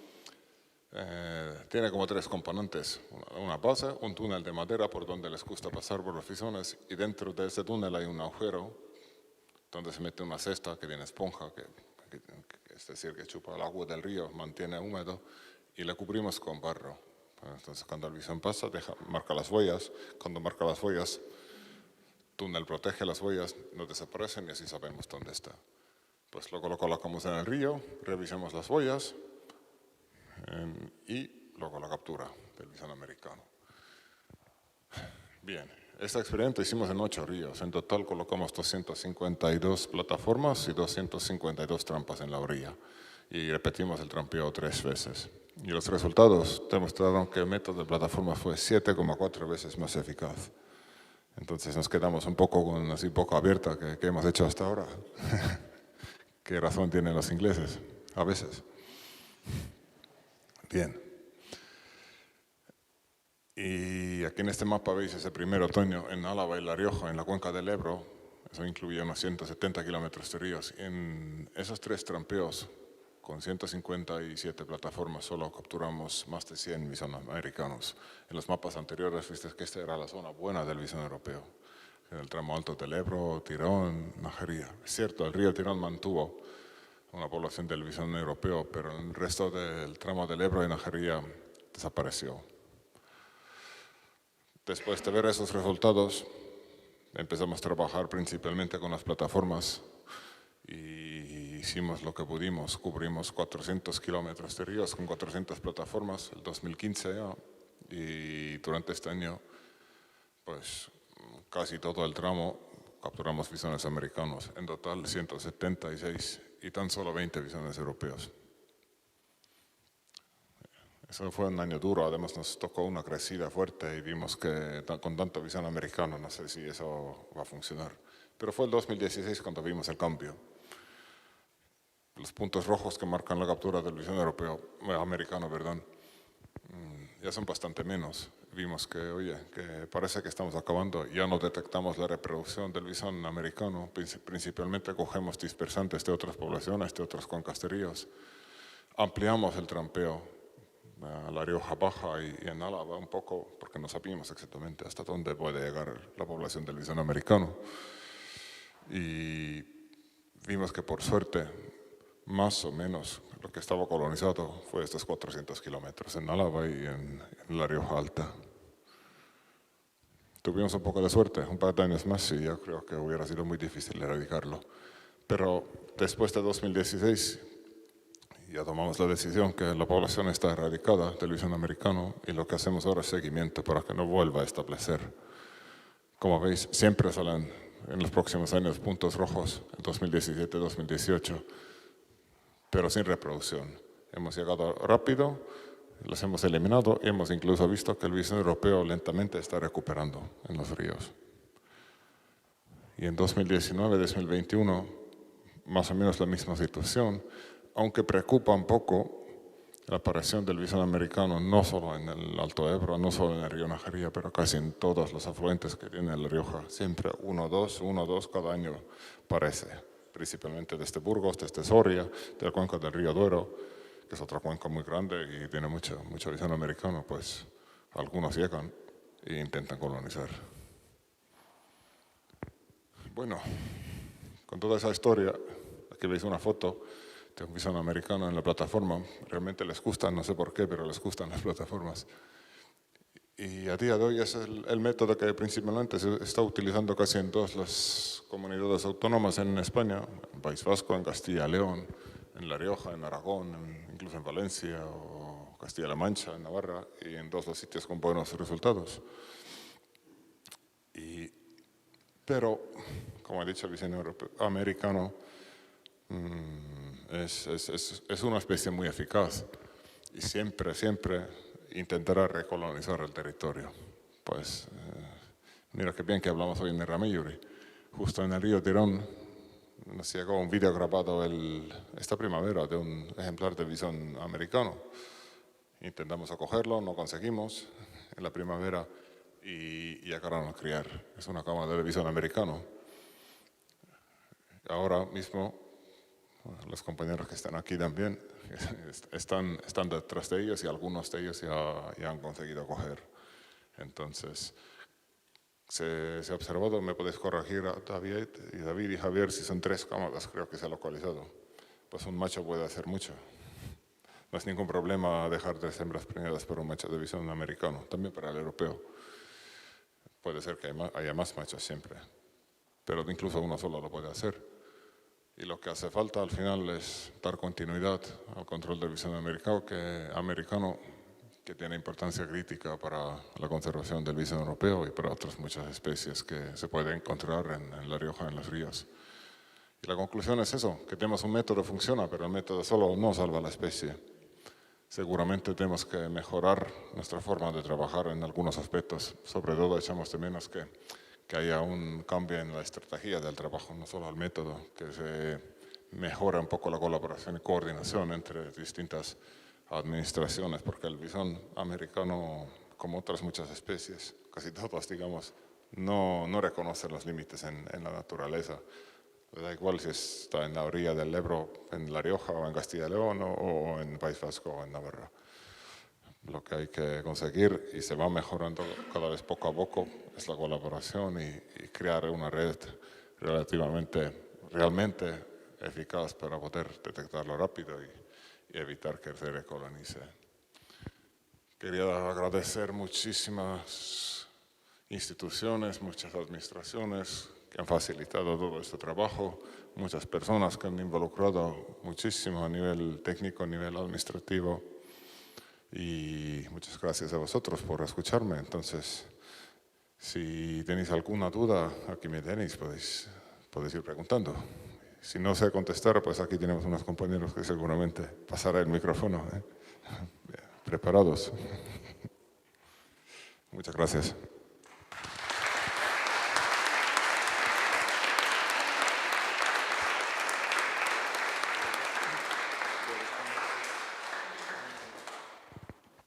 Tiene como 3 componentes, una base, un túnel de madera por donde les gusta pasar por los bisones y dentro de ese túnel hay un agujero donde se mete una cesta que tiene esponja, es decir, que chupa el agua del río, mantiene húmedo y la cubrimos con barro. Entonces cuando el bisón pasa, marca las huellas, cuando marca las huellas, túnel protege las huellas, no desaparecen y así sabemos dónde está. Pues luego lo colocamos en el río, revisamos las huellas, y luego la captura del bisón americano. Bien, Este experimento hicimos en 8 ríos. En total colocamos 252 plataformas y 252 trampas en la orilla. Y repetimos el trampeo 3 veces. Y los resultados demostraron que el método de plataforma fue 7,4 veces más eficaz. Entonces nos quedamos un poco con así boca abierta que hemos hecho hasta ahora. ¿Qué razón tienen los ingleses? A veces. Bien. Y aquí en este mapa veis ese primer otoño en Álava y La Rioja, en la cuenca del Ebro. Eso incluía unos 170 kilómetros de ríos. En esos 3 trampeos, con 157 plataformas, solo capturamos más de 100 bisones americanos. En los mapas anteriores viste que esta era la zona buena del bisón europeo. En el tramo alto del Ebro, Tirón, Najería. Es cierto, el río Tirón mantuvo una población del bisón europeo, pero el resto del tramo del Ebro y Najería desapareció. Después de ver esos resultados, empezamos a trabajar principalmente con las plataformas y hicimos lo que pudimos. Cubrimos 400 kilómetros de ríos con 400 plataformas el 2015 ya, y durante este año, pues casi todo el tramo capturamos bisones americanos. En total 176 y tan solo 20 bisones europeos. Eso fue un año duro, además nos tocó una crecida fuerte y vimos que con tanto bisón americano no sé si eso va a funcionar. Pero fue el 2016 cuando vimos el cambio. Los puntos rojos que marcan la captura del bisón americano, ya son bastante menos. Vimos que, oye, que parece que estamos acabando, ya no detectamos la reproducción del bisón americano, principalmente cogemos dispersantes de otras poblaciones, de otras cuencas de ríos. Ampliamos el trampeo a La Rioja Baja y en Álava un poco, porque no sabíamos exactamente hasta dónde puede llegar la población del bisón americano. Y vimos que por suerte, más o menos, lo que estaba colonizado fue estos 400 kilómetros en Álava y en La Rioja Alta. Tuvimos un poco de suerte, un par de años más y yo creo que hubiera sido muy difícil erradicarlo. Pero después de 2016 ya tomamos la decisión que la población está erradicada del bisón americano y lo que hacemos ahora es seguimiento para que no vuelva a establecer. Como veis, siempre salen en los próximos años puntos rojos, en 2017, 2018, pero sin reproducción. Hemos llegado rápido, los hemos eliminado y hemos incluso visto que el bisón europeo lentamente está recuperando en los ríos. Y en 2019, 2021, más o menos la misma situación, aunque preocupa un poco la aparición del bisón americano, no solo en el Alto Ebro, no solo en el río Najería, pero casi en todos los afluentes que tiene La Rioja. Siempre uno o dos cada año parece, principalmente desde Burgos, desde Soria, de la cuenca del río Duero, que es otra cuenca muy grande y tiene mucho bisón americano, pues algunos llegan e intentan colonizar. Bueno, con toda esa historia, aquí veis una foto de un bisón americano en la plataforma. Realmente les gustan, no sé por qué, pero les gustan las plataformas. Y a día de hoy es el método que principalmente se está utilizando casi en todas las comunidades autónomas en España, en País Vasco, en Castilla y León, en La Rioja, en Aragón, incluso en Valencia o Castilla-La Mancha, en Navarra, y en todos los sitios con buenos resultados. Pero, como he dicho, el bisón americano es una especie muy eficaz y siempre intentará recolonizar el territorio. Pues mira qué bien que hablamos hoy en Rameyuri. Justo en el río Tirón nos llegó un vídeo grabado esta primavera de un ejemplar de bisón americano. Intentamos acogerlo, no conseguimos en la primavera y llegaron a criar. Es una cámara de bisón americano. Ahora mismo los compañeros que están aquí también están detrás de ellos y algunos de ellos ya han conseguido coger. Entonces, se ha observado, me podéis corregir a David y Javier, si son 3 cámaras, creo que se ha localizado. Pues un macho puede hacer mucho. No es ningún problema dejar 3 hembras preñadas por un macho de bisón americano, también para el europeo. Puede ser que haya más machos siempre, pero incluso uno solo lo puede hacer. Y lo que hace falta al final es dar continuidad al control del bisón americano, que tiene importancia crítica para la conservación del visón europeo y para otras muchas especies que se pueden encontrar en La Rioja, en los ríos. Y la conclusión es eso, que tenemos un método que funciona, pero el método solo no salva la especie. Seguramente tenemos que mejorar nuestra forma de trabajar en algunos aspectos. Sobre todo echamos de menos que haya un cambio en la estrategia del trabajo, no solo el método, que se mejore un poco la colaboración y coordinación entre distintas administraciones, porque el visón americano, como otras muchas especies, casi todas, digamos, no reconoce los límites en la naturaleza. Da igual si está en la orilla del Ebro, en La Rioja, o en Castilla y León, o en País Vasco, o en Navarra. Lo que hay que conseguir, y se va mejorando cada vez poco a poco, es la colaboración y crear una red realmente eficaz para poder detectarlo rápido y evitar que se recolonice. Quería agradecer muchísimas instituciones, muchas administraciones que han facilitado todo este trabajo, muchas personas que han involucrado muchísimo a nivel técnico, a nivel administrativo, y muchas gracias a vosotros por escucharme. Entonces, si tenéis alguna duda, aquí me tenéis, podéis ir preguntando. Si no sé contestar, pues aquí tenemos unos compañeros que seguramente pasará el micrófono. Preparados. Muchas gracias.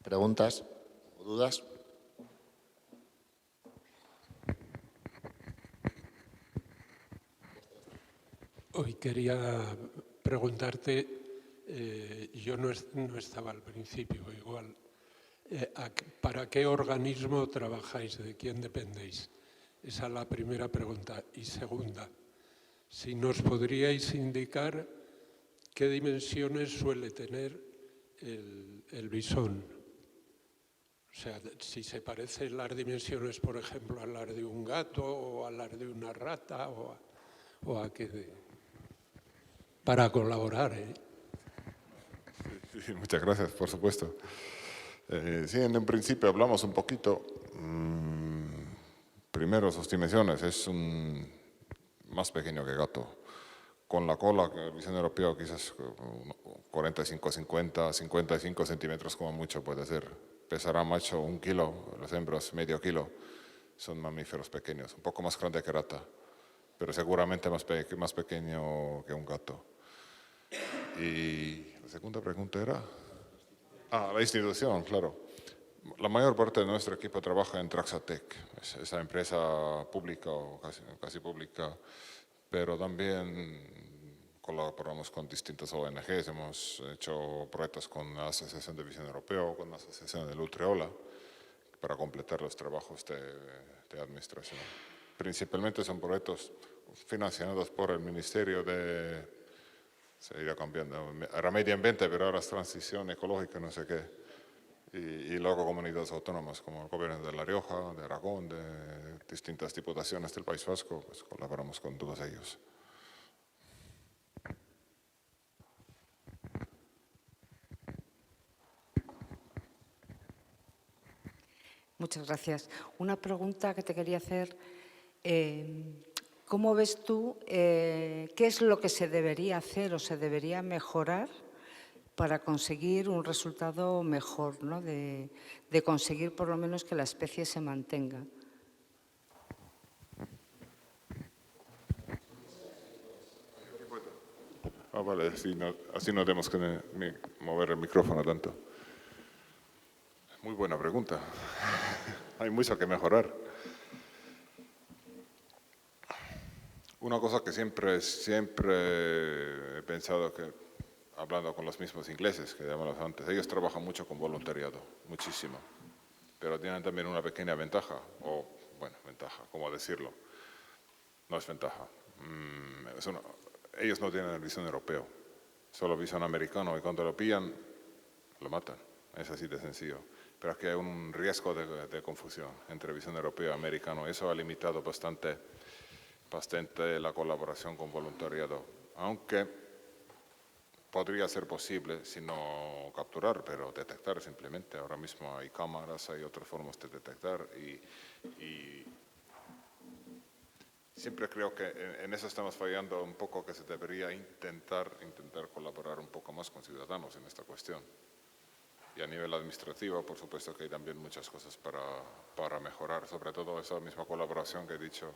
¿Preguntas o dudas? Hoy quería preguntarte, yo no estaba al principio igual, ¿para qué organismo trabajáis? ¿De quién dependéis? Esa es la primera pregunta. Y segunda, si nos podríais indicar qué dimensiones suele tener el visón. O sea, si se parecen las dimensiones, por ejemplo, a las de un gato o a las de una rata o a qué. Para colaborar. Sí, muchas gracias, por supuesto. Sí, en un principio hablamos un poquito. Primero, sus dimensiones. Es más pequeño que gato. Con la cola, el visón europeo quizás 45, 50, 55 centímetros como mucho puede ser. Pesará macho 1 kilo, las hembras medio kilo. Son mamíferos pequeños, un poco más grande que rata, pero seguramente más pequeño que un gato. Y la segunda pregunta era... la institución, claro. La mayor parte de nuestro equipo trabaja en Traxatec, esa empresa pública o casi pública, pero también colaboramos con distintas ONGs, hemos hecho proyectos con la Asociación de Visión Europeo, con la Asociación del Ultreola, para completar los trabajos de administración. Principalmente son proyectos financiados por el Ministerio se irá cambiando, era medio ambiente, pero ahora es transición ecológica, no sé qué. Y luego comunidades autónomas como el gobierno de La Rioja, de Aragón, de distintas diputaciones del País Vasco, pues colaboramos con todos ellos. Muchas gracias. Una pregunta que te quería hacer. ¿Cómo ves tú qué es lo que se debería hacer o se debería mejorar para conseguir un resultado mejor, ¿no? de conseguir por lo menos que la especie se mantenga? Vale, así no tenemos que mover el micrófono tanto. Muy buena pregunta. Hay mucho que mejorar. Una cosa que siempre he pensado, que hablando con los mismos ingleses que llamamos antes, ellos trabajan mucho con voluntariado, muchísimo, pero tienen también una pequeña ventaja, ventaja, ¿cómo decirlo? No es ventaja. Ellos no tienen el visón europeo, solo visón americano, y cuando lo pillan, lo matan. Es así de sencillo. Pero aquí hay un riesgo de confusión entre visión europeo y americano. Eso ha limitado bastante la colaboración con voluntariado. Aunque podría ser posible, si no capturar, pero detectar simplemente. Ahora mismo hay cámaras, hay otras formas de detectar y siempre creo que en eso estamos fallando un poco, que se debería intentar colaborar un poco más con ciudadanos en esta cuestión. Y a nivel administrativo, por supuesto que hay también muchas cosas para mejorar, sobre todo esa misma colaboración que he dicho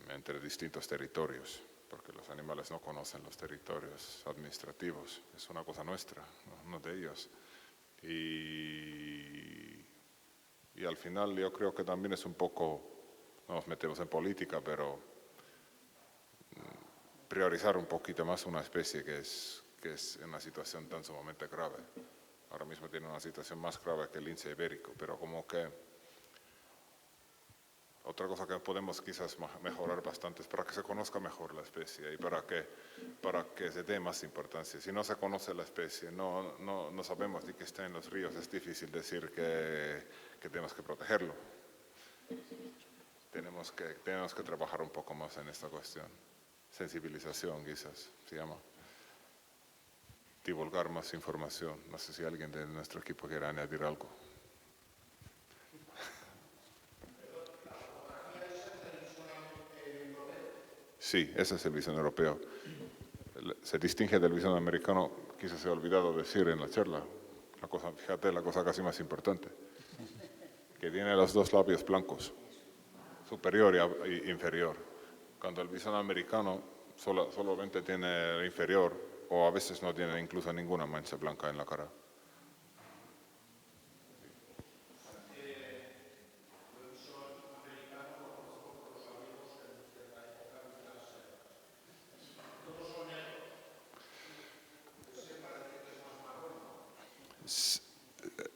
entre distintos territorios, porque los animales no conocen los territorios administrativos, es una cosa nuestra, no de ellos. Y al final yo creo que también es un poco, no nos metemos en política, pero priorizar un poquito más una especie que es en una situación tan sumamente grave. Ahora mismo tiene una situación más grave que el lince ibérico, pero como que otra cosa que podemos quizás mejorar bastante es para que se conozca mejor la especie y para que se dé más importancia. Si no se conoce la especie, no sabemos ni que está en los ríos, es difícil decir que tenemos que protegerlo. Tenemos que trabajar un poco más en esta cuestión. Sensibilización quizás se llama. Divulgar más información. No sé si alguien de nuestro equipo quiere añadir algo. Sí, ese es el visón europeo. Se distingue del visón americano, quizás se ha olvidado decir en la charla, fíjate, la cosa casi más importante, que tiene los dos labios blancos, superior e inferior. Cuando el visón americano solamente tiene el inferior, o a veces no tiene incluso ninguna mancha blanca en la cara.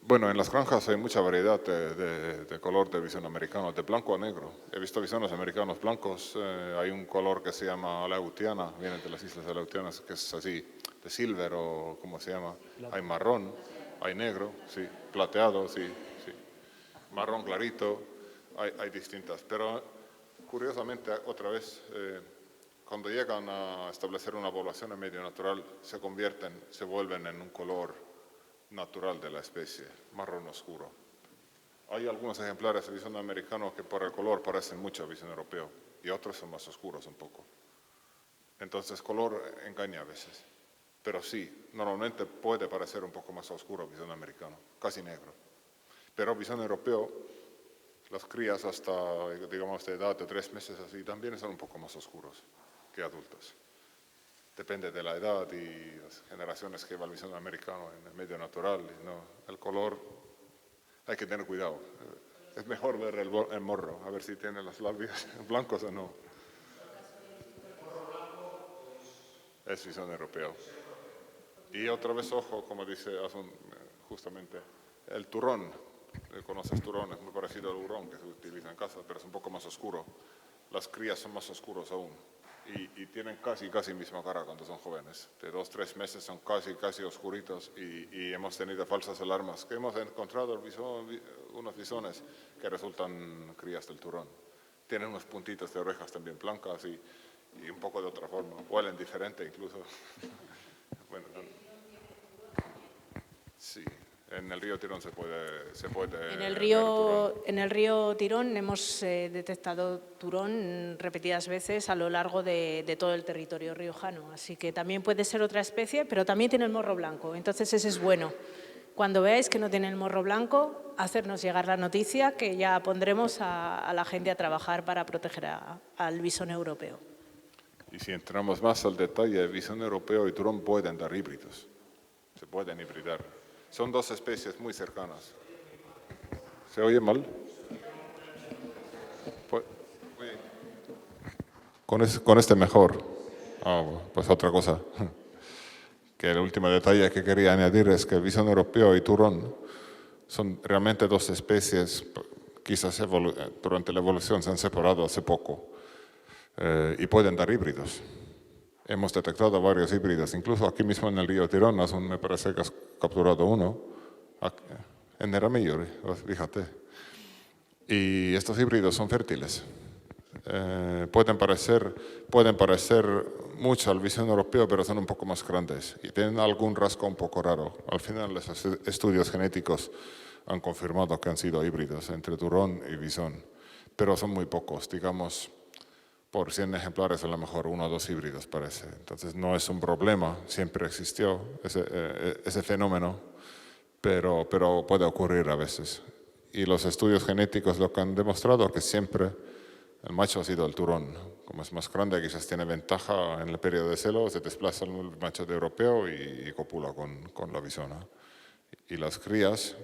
Bueno, en las granjas hay mucha variedad de color de visón americano, de blanco a negro. He visto visones americanos blancos, hay un color que se llama aleutiana, viene de las islas aleutianas, que es así, de silver o ¿cómo se llama? Hay marrón, hay negro, sí, plateado, sí, sí. Marrón clarito, hay distintas. Pero curiosamente, otra vez, cuando llegan a establecer una población en medio natural, se vuelven en un color natural de la especie, marrón oscuro. Hay algunos ejemplares de visón americano que por el color parecen mucho a visón europeo y otros son más oscuros un poco. Entonces color engaña a veces, pero sí, normalmente puede parecer un poco más oscuro visón americano, casi negro. Pero visón europeo, las crías hasta, digamos, de edad de 3 meses así, también son un poco más oscuros que adultos. Depende de la edad y las generaciones que va el visón americano en el medio natural. ¿No? El color, hay que tener cuidado. Es mejor ver el morro, a ver si tiene los labios blancos o no. Es visón europeo. Y otra vez, ojo, como dice Asun, justamente, el turrón. ¿Conoces turrón? Es muy parecido al hurón que se utiliza en casa, pero es un poco más oscuro. Las crías son más oscuros aún. Y tienen casi misma cara cuando son jóvenes. De 2-3 meses son casi oscuritos y hemos tenido falsas alarmas. Que hemos encontrado unos bisones que resultan crías del turrón. Tienen unos puntitos de orejas también blancas y un poco de otra forma. Huelen diferente incluso. Bueno, sí. En el río Tirón se puede en el río Tirón hemos detectado turón repetidas veces a lo largo de todo el territorio riojano. Así que también puede ser otra especie, pero también tiene el morro blanco. Entonces ese es bueno. Cuando veáis que no tiene el morro blanco, hacernos llegar la noticia que ya pondremos a la gente a trabajar para proteger al visón europeo. Y si entramos más al detalle, el visón europeo y turón pueden dar híbridos. Se pueden hibridar. Son dos especies muy cercanas. ¿Se oye mal? Con este mejor. Pues otra cosa. Que el último detalle que quería añadir es que el visón europeo y turón son realmente dos especies, quizás durante la evolución se han separado hace poco y pueden dar híbridos. Hemos detectado varios híbridos, incluso aquí mismo en el río Tirón, me parece que has capturado uno, en Eramillo, fíjate. Y estos híbridos son fértiles. pueden parecer mucho al visón europeo, pero son un poco más grandes y tienen algún rasgo un poco raro. Al final, los estudios genéticos han confirmado que han sido híbridos entre turón y visón, pero son muy pocos, digamos, por 100 ejemplares a lo mejor 1 o 2 híbridos parece. Entonces no es un problema, siempre existió ese fenómeno, pero puede ocurrir a veces. Y los estudios genéticos lo que han demostrado que siempre el macho ha sido el turón. Como es más grande, quizás tiene ventaja en el periodo de celo, se desplaza el macho de europeo y copula con la visona. Y las crías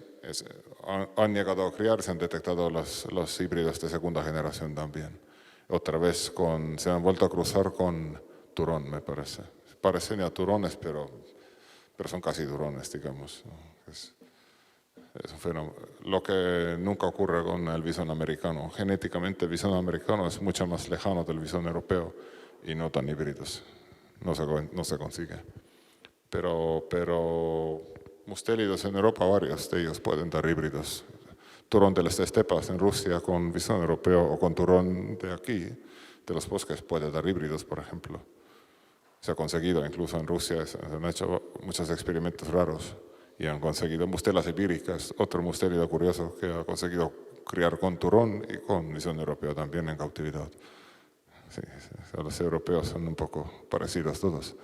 han llegado a criar, se han detectado los híbridos de segunda generación también. Otra vez se han vuelto a cruzar con turón, me parece. Parecen a turones, pero son casi turones, digamos. Es un fenómeno. Lo que nunca ocurre con el visón americano. Genéticamente el visón americano es mucho más lejano del visón europeo y no tan híbridos. No se consigue. Pero mustélidos en Europa, varios de ellos pueden dar híbridos. Turón de las estepas en Rusia con visón europeo o con turón de aquí, de los bosques, puede dar híbridos, por ejemplo. Se ha conseguido, incluso en Rusia, se han hecho muchos experimentos raros y han conseguido mustelas ibíricas, otro mustélido curioso que ha conseguido criar con turón y con visón europeo también en cautividad. Sí, los europeos son un poco parecidos todos.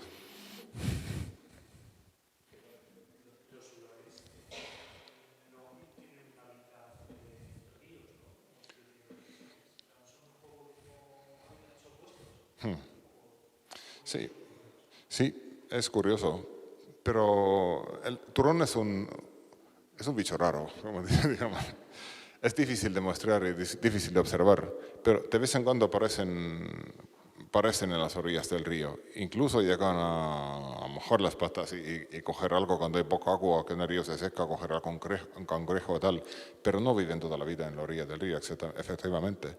Sí, es curioso, pero el turón es un bicho raro, como digamos. Es difícil de mostrar y difícil de observar, pero de vez en cuando aparecen en las orillas del río. Incluso llegan a mojar las patas y coger algo cuando hay poca agua, que en el río se seca, coger un cangrejo o tal, pero no viven toda la vida en la orilla del río, efectivamente.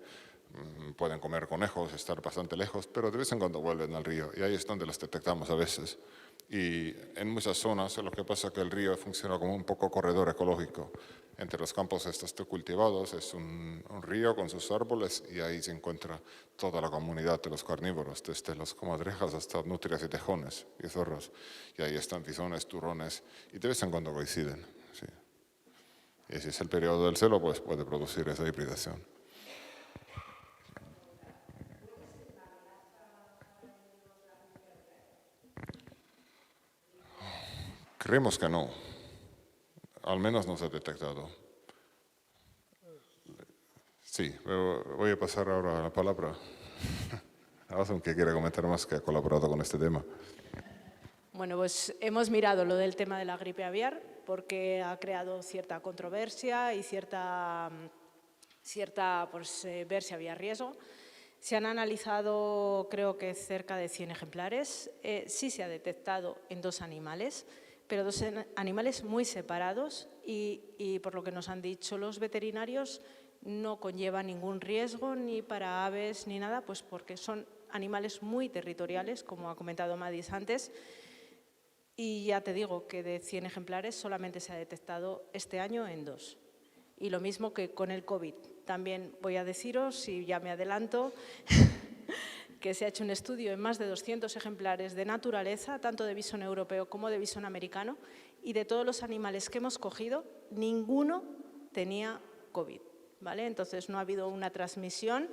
Pueden comer conejos, estar bastante lejos, pero de vez en cuando vuelven al río y ahí es donde los detectamos a veces. Y en muchas zonas lo que pasa es que el río funciona como un poco corredor ecológico. Entre los campos estos cultivados es un río con sus árboles y ahí se encuentra toda la comunidad de los carnívoros, desde los comadrejas hasta nutrias y tejones y zorros. Y ahí están bisones, turrones y de vez en cuando coinciden. Sí. Y si es el periodo del celo, pues puede producir esa hibridación. Creemos que no, al menos no se ha detectado. Sí, voy a pasar ahora la palabra a Asun, que quiere comentar más, que ha colaborado con este tema. Bueno, pues hemos mirado lo del tema de la gripe aviar porque ha creado cierta controversia y cierta pues, ver si había riesgo. Se han analizado, creo que cerca de 100 ejemplares. Sí se ha detectado en 2 animales, pero 2 animales muy separados y por lo que nos han dicho los veterinarios no conlleva ningún riesgo ni para aves ni nada, pues porque son animales muy territoriales, como ha comentado Madis antes, y ya te digo que de 100 ejemplares solamente se ha detectado este año en 2. Y lo mismo que con el COVID. También voy a deciros, y ya me adelanto, que se ha hecho un estudio en más de 200 ejemplares de naturaleza, tanto de visón europeo como de visón americano, y de todos los animales que hemos cogido, ninguno tenía COVID, ¿vale? Entonces no ha habido una transmisión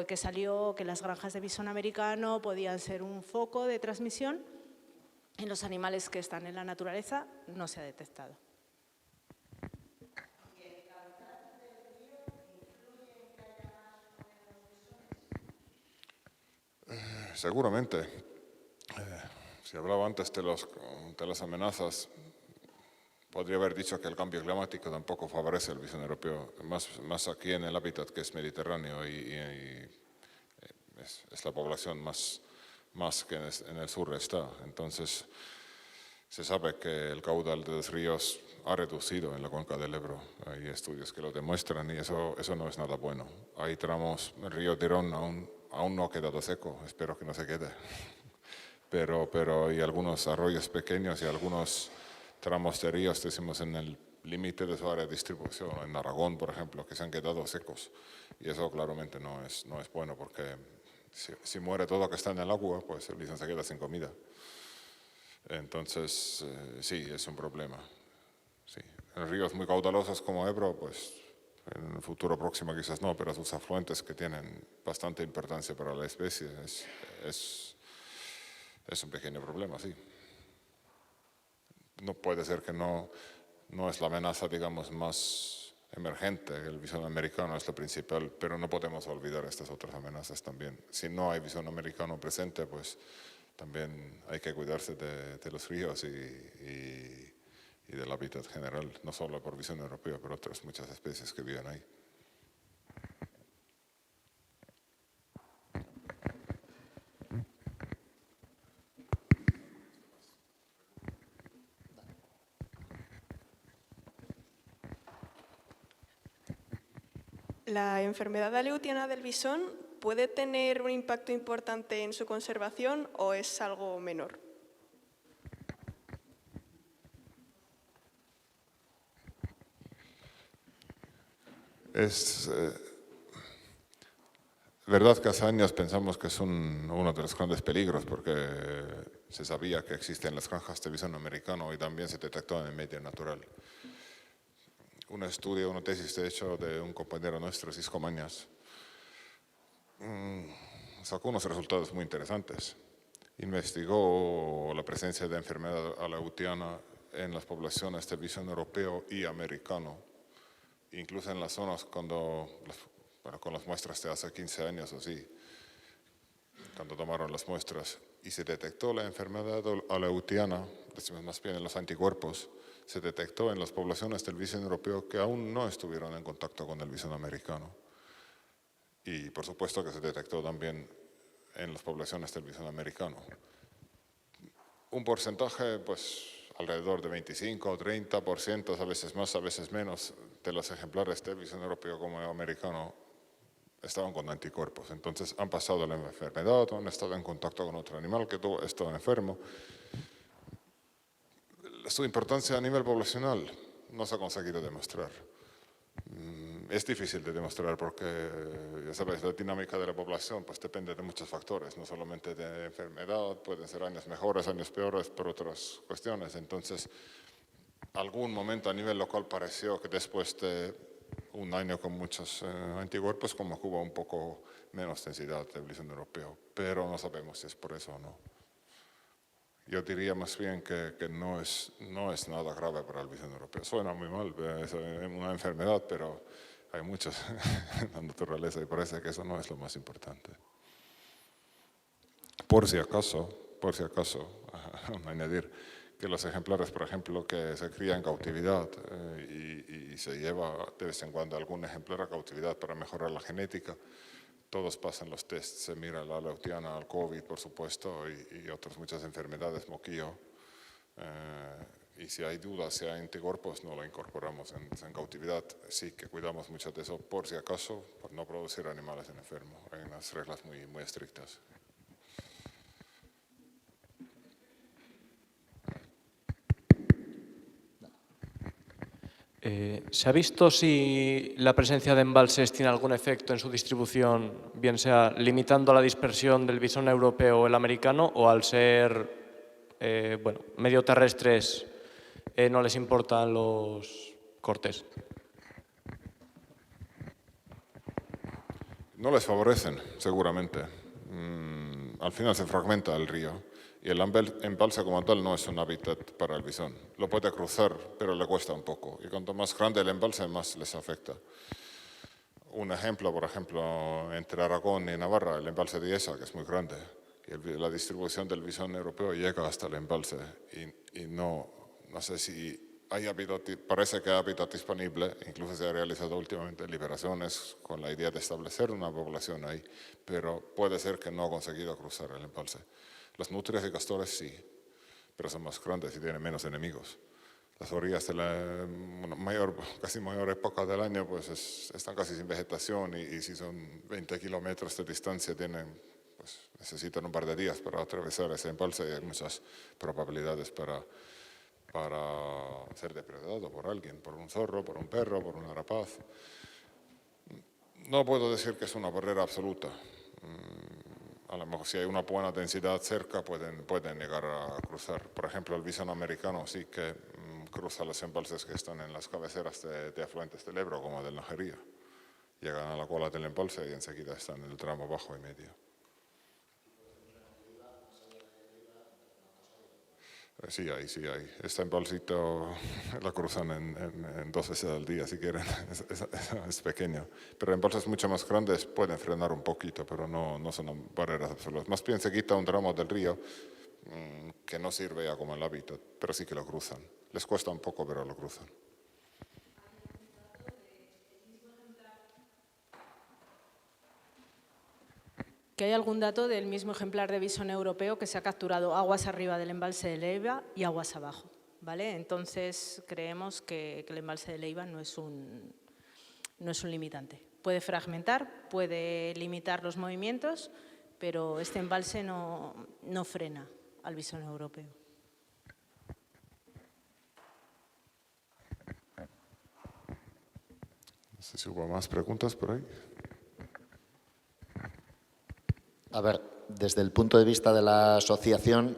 que salió que las granjas de visón americano podían ser un foco de transmisión. En los animales que están en la naturaleza no se ha detectado. Seguramente. Si hablaba antes de las amenazas, podría haber dicho que el cambio climático tampoco favorece el visón europeo, más aquí en el hábitat que es mediterráneo y es la población más que en el sur está. Entonces, se sabe que el caudal de los ríos ha reducido en la cuenca del Ebro. Hay estudios que lo demuestran y eso no es nada bueno. Hay tramos, el río Tirón aún no ha quedado seco, espero que no se quede. Pero hay algunos arroyos pequeños y algunos tramos de ríos, decimos en el límite de su área de distribución. En Aragón, por ejemplo, que se han quedado secos. Y eso claramente no es bueno, porque si muere todo lo que está en el agua, pues el bisón se queda sin comida. Entonces, sí, es un problema. Sí. En ríos muy caudalosos como Ebro, pues en el futuro próximo quizás no, pero sus afluentes que tienen bastante importancia para la especie es un pequeño problema, sí. No puede ser que no es la amenaza, digamos, más emergente. El bisón americano es lo principal, pero no podemos olvidar estas otras amenazas también. Si no hay bisón americano presente, pues también hay que cuidarse de los ríos y del hábitat general, no solo por bisón europeo, pero otras muchas especies que viven ahí. ¿La enfermedad aleutiana del bisón puede tener un impacto importante en su conservación o es algo menor? Es verdad que hace años pensamos que es uno de los grandes peligros, porque se sabía que existen las granjas de bisón americano y también se detectó en el medio natural. Un estudio, una tesis de hecho de un compañero nuestro, Cisco Mañas, sacó unos resultados muy interesantes. Investigó la presencia de enfermedad aleutiana en las poblaciones de bisón europeo y americano, incluso en las zonas con las muestras de hace 15 años o así, cuando tomaron las muestras y se detectó la enfermedad aleutiana, decimos más bien en los anticuerpos, se detectó en las poblaciones del bisón europeo que aún no estuvieron en contacto con el bisón americano. Y por supuesto que se detectó también en las poblaciones del bisón americano. Un porcentaje, pues alrededor de 25 o 30%, a veces más, a veces menos, de los ejemplares del bisón europeo como americano estaban con anticuerpos. Entonces han pasado la enfermedad, han estado en contacto con otro animal que estuvo enfermo. Su importancia a nivel poblacional no se ha conseguido demostrar. Es difícil de demostrar porque, ya sabes, la dinámica de la población pues depende de muchos factores, no solamente de enfermedad, pueden ser años mejores, años peores por otras cuestiones. Entonces, algún momento a nivel local pareció que después de un año con muchos anticuerpos, como que hubo un poco menos densidad del bisón europeo, pero no sabemos si es por eso o no. Yo diría más bien que no es nada grave para el bisón europeo. Suena muy mal, es una enfermedad, pero hay muchas en la naturaleza y parece que eso no es lo más importante. Por si acaso, añadir que los ejemplares, por ejemplo, que se crían en cautividad y se lleva de vez en cuando algún ejemplar a cautividad para mejorar la genética, todos pasan los tests, se mira la aleutiana, el COVID, por supuesto, y otras muchas enfermedades, moquillo. Y si hay dudas, si hay anticuerpos, no lo incorporamos en cautividad. Sí que cuidamos mucho de eso, por si acaso, por no producir animales enfermos. Hay unas reglas muy, muy estrictas. ¿Se ha visto si la presencia de embalses tiene algún efecto en su distribución, bien sea limitando la dispersión del bisón europeo o el americano, o al ser medio terrestres no les importan los cortes? No les favorecen, seguramente. Al final se fragmenta el río. Y el embalse como tal no es un hábitat para el bisón. Lo puede cruzar, pero le cuesta un poco. Y cuanto más grande el embalse, más les afecta. Un ejemplo, por ejemplo, entre Aragón y Navarra, el embalse de Iesa, que es muy grande. Y la distribución del bisón europeo llega hasta el embalse. Y no sé si hay hábitat, parece que hay hábitat disponible. Incluso se ha realizado últimamente liberaciones con la idea de establecer una población ahí. Pero puede ser que no ha conseguido cruzar el embalse. Las nutrias y castores sí, pero son más grandes y tienen menos enemigos. Las orillas de la casi mayor época del año pues están casi sin vegetación y si son 20 kilómetros de distancia necesitan un par de días para atravesar ese embalse y hay muchas probabilidades para para ser depredado por alguien, por un zorro, por un perro, por una rapaz. No puedo decir que es una barrera absoluta. A lo mejor si hay una buena densidad cerca pueden llegar a cruzar. Por ejemplo, el bisón americano sí que cruza los embalses que están en las cabeceras de afluentes del Ebro, como del Najería. Llegan a la cola del embalse y enseguida están en el tramo bajo y medio. Sí hay. Este embalsito la cruzan en 2 veces al día si quieren, es pequeño. Pero embalses mucho más grandes pueden frenar un poquito, pero no son barreras absolutas. Más bien se quita un tramo del río que no sirve ya como el hábitat, pero sí que lo cruzan. Les cuesta un poco, pero lo cruzan. Que hay algún dato del mismo ejemplar de bisón europeo que se ha capturado aguas arriba del embalse de Leiva y aguas abajo, ¿vale? Entonces creemos que el embalse de Leiva no es un limitante. Puede fragmentar, puede limitar los movimientos, pero este embalse no frena al bisón europeo. No sé si hubo más preguntas por ahí. A ver, desde el punto de vista de la asociación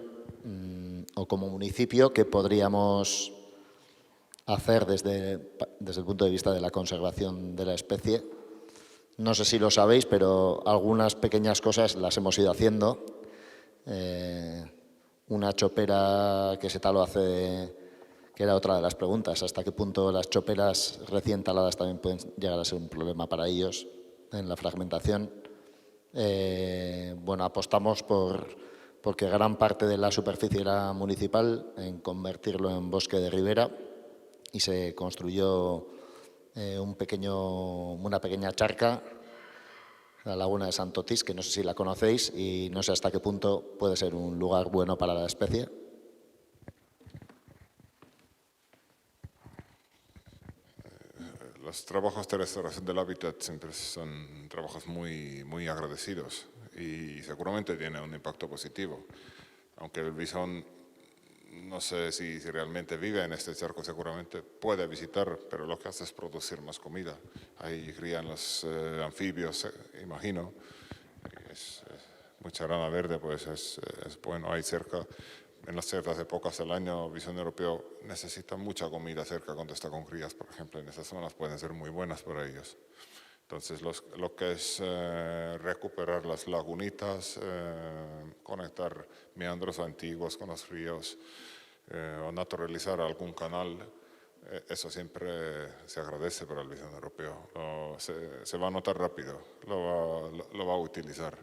o como municipio, ¿qué podríamos hacer desde el punto de vista de la conservación de la especie? No sé si lo sabéis, pero algunas pequeñas cosas las hemos ido haciendo. Una chopera que se taló hace, que era otra de las preguntas, hasta qué punto las choperas recién taladas también pueden llegar a ser un problema para ellos en la fragmentación. Bueno, apostamos porque gran parte de la superficie era municipal, en convertirlo en bosque de ribera, y se construyó una pequeña charca, la laguna de Santotís, que no sé si la conocéis y no sé hasta qué punto puede ser un lugar bueno para la especie. Los trabajos de restauración del hábitat siempre son trabajos muy agradecidos y seguramente tiene un impacto positivo. Aunque el bisón, no sé si realmente vive en este charco, seguramente puede visitar, pero lo que hace es producir más comida. Ahí crían los anfibios, imagino. Mucha grana verde, pues es bueno. Hay cerca, en las ciertas épocas del año, el bisón europeo necesita mucha comida cerca cuando está con crías, por ejemplo. En esas zonas pueden ser muy buenas para ellos. Entonces, lo que es recuperar las lagunitas, conectar meandros antiguos con los ríos o naturalizar algún canal, eso siempre se agradece para el bisón europeo. Se va a notar rápido, lo va a utilizar.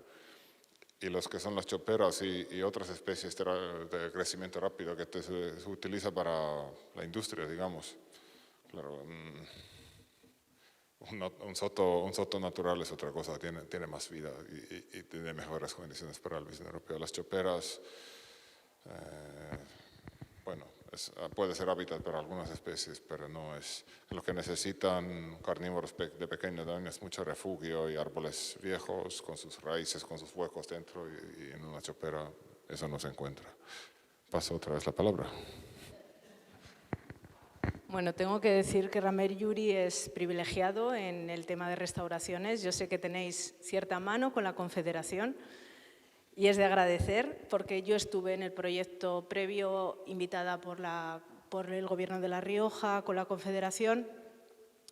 Y los que son las choperas y otras especies de crecimiento rápido que se utiliza para la industria, digamos. Claro, un soto natural es otra cosa, tiene más vida y tiene mejores condiciones para el bisón europeo. Las choperas, bueno, puede ser hábitat para algunas especies, pero no es lo que necesitan carnívoros de pequeño tamaño, es mucho refugio y árboles viejos con sus raíces, con sus huecos dentro y en una chopera eso no se encuentra. Paso otra vez la palabra. Bueno, tengo que decir que Ramer Yuri es privilegiado en el tema de restauraciones. Yo sé que tenéis cierta mano con la Confederación y es de agradecer porque yo estuve en el proyecto previo invitada por el Gobierno de La Rioja con la Confederación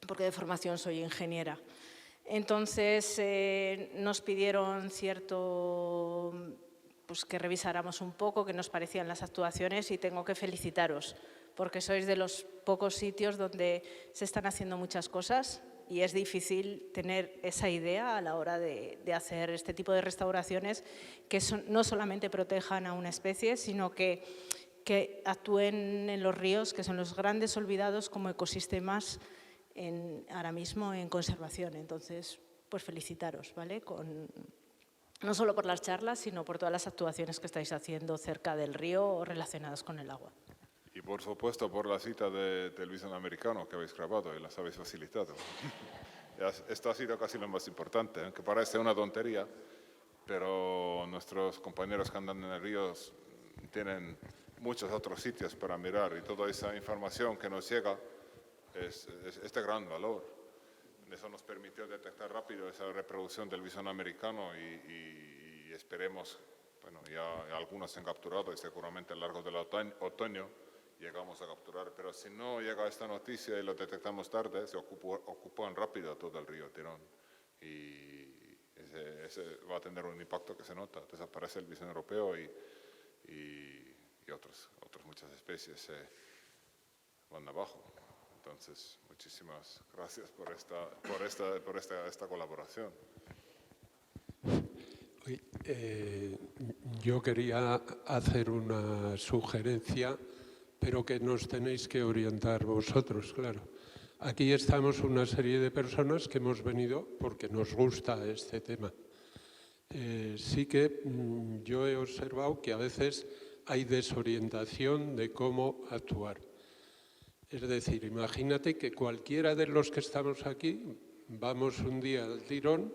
porque de formación soy ingeniera. Entonces nos pidieron pues que revisáramos un poco qué nos parecían las actuaciones y tengo que felicitaros porque sois de los pocos sitios donde se están haciendo muchas cosas y es difícil tener esa idea a la hora de hacer este tipo de restauraciones que no solamente protejan a una especie, sino que actúen en los ríos, que son los grandes olvidados como ecosistemas ahora mismo en conservación. Entonces, pues felicitaros, ¿vale? No solo por las charlas, sino por todas las actuaciones que estáis haciendo cerca del río o relacionadas con el agua. Y por supuesto por la cita del bisón americano que habéis grabado y las habéis facilitado. Esto ha sido casi lo más importante, aunque parece una tontería, pero nuestros compañeros que andan en el río tienen muchos otros sitios para mirar y toda esa información que nos llega es de gran valor. Eso nos permitió detectar rápido esa reproducción del visón americano y esperemos, bueno, ya algunos se han capturado y seguramente a lo largo del otoño llegamos a capturar, pero si no llega esta noticia y lo detectamos tarde, se ocupan rápido todo el río Tirón y ese va a tener un impacto que se nota, desaparece el visón europeo y otras muchas especies van abajo. Entonces, muchísimas gracias por esta colaboración. Yo quería hacer una sugerencia, pero que nos tenéis que orientar vosotros, claro. Aquí estamos una serie de personas que hemos venido porque nos gusta este tema. Sí que yo he observado que a veces hay desorientación de cómo actuar. Es decir, imagínate que cualquiera de los que estamos aquí vamos un día al Tirón,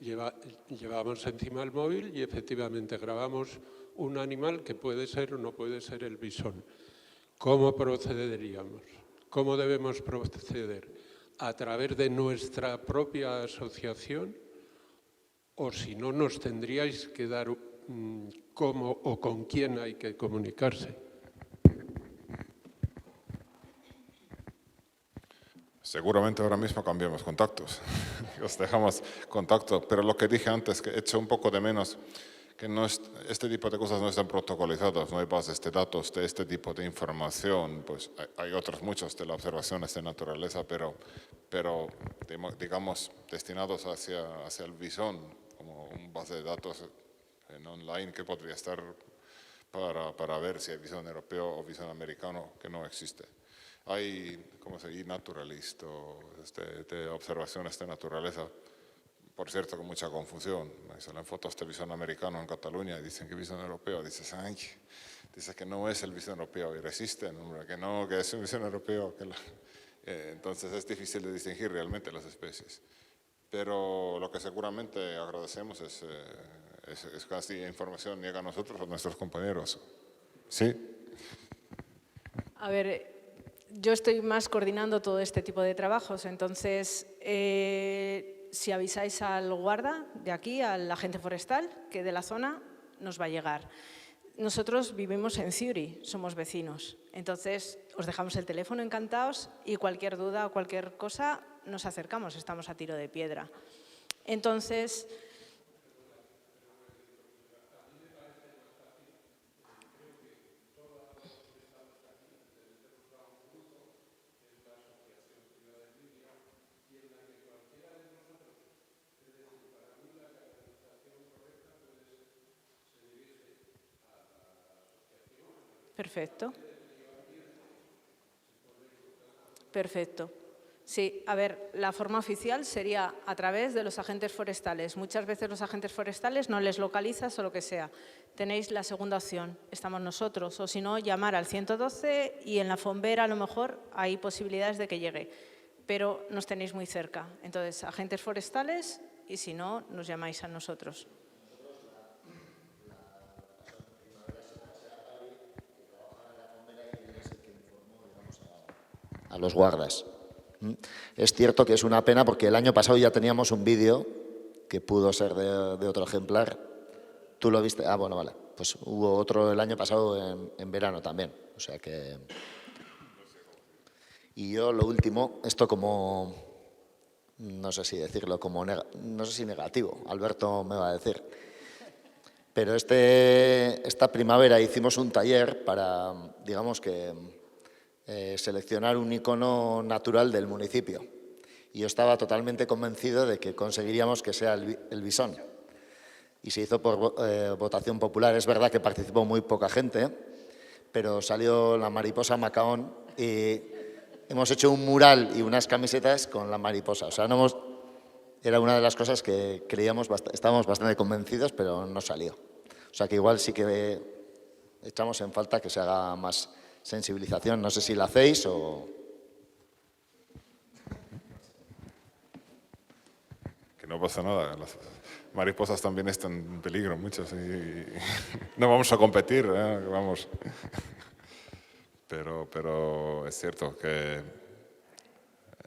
llevamos encima el móvil y efectivamente grabamos un animal que puede ser o no puede ser el bisón. ¿Cómo procederíamos? ¿Cómo debemos proceder? ¿A través de nuestra propia asociación? O si no, nos tendríais que dar cómo o con quién hay que comunicarse. Seguramente ahora mismo cambiamos contactos, os dejamos contacto, pero lo que dije antes, que echo un poco de menos, que este tipo de cosas no están protocolizadas, no hay bases de datos de este tipo de información, pues hay otros muchos de las observaciones de naturaleza, pero digamos destinados hacia el visón, como un base de datos en online que podría estar para ver si hay visón europeo o visón americano, que no existe. Hay, ¿cómo se dice?, naturalist o de observaciones de naturaleza, por cierto, con mucha confusión. Me salen fotos de visón americano en Cataluña y dicen que visón europeo. Dices que no es el visón europeo y resisten, hombre, que es un visón europeo. Entonces es difícil de distinguir realmente las especies. Pero lo que seguramente agradecemos es que esta información llega a nosotros, a nuestros compañeros. ¿Sí? A ver, yo estoy más coordinando todo este tipo de trabajos, entonces si avisáis al guarda de aquí, al agente forestal, que de la zona nos va a llegar. Nosotros vivimos en Ciuri, somos vecinos, entonces os dejamos el teléfono encantados y cualquier duda o cualquier cosa nos acercamos, estamos a tiro de piedra. Entonces, perfecto. Perfecto. Sí, a ver, la forma oficial sería a través de los agentes forestales. Muchas veces los agentes forestales no les localizas o lo que sea. Tenéis la segunda opción, estamos nosotros. O si no, llamar al 112 y en la fombera a lo mejor hay posibilidades de que llegue. Pero nos tenéis muy cerca. Entonces, agentes forestales y si no, nos llamáis a nosotros. A los guardas. Es cierto que es una pena porque el año pasado ya teníamos un vídeo que pudo ser de otro ejemplar. ¿Tú lo viste? Ah, bueno, vale. Pues hubo otro el año pasado en verano también. O sea que... Y yo lo último, esto como, no sé si decirlo, como no sé si negativo, Alberto me va a decir. Pero esta primavera hicimos un taller para, digamos que... seleccionar un icono natural del municipio. Y yo estaba totalmente convencido de que conseguiríamos que sea el bisón. Y se hizo por votación popular. Es verdad que participó muy poca gente, pero salió la mariposa macaón y hemos hecho un mural y unas camisetas con la mariposa. O sea, era una de las cosas que creíamos, estábamos bastante convencidos, pero no salió. O sea, que igual sí que echamos en falta que se haga más sensibilización, no sé si la hacéis o... Que no pasa nada, las mariposas también están en peligro, muchas, y no vamos a competir, vamos. Pero es cierto que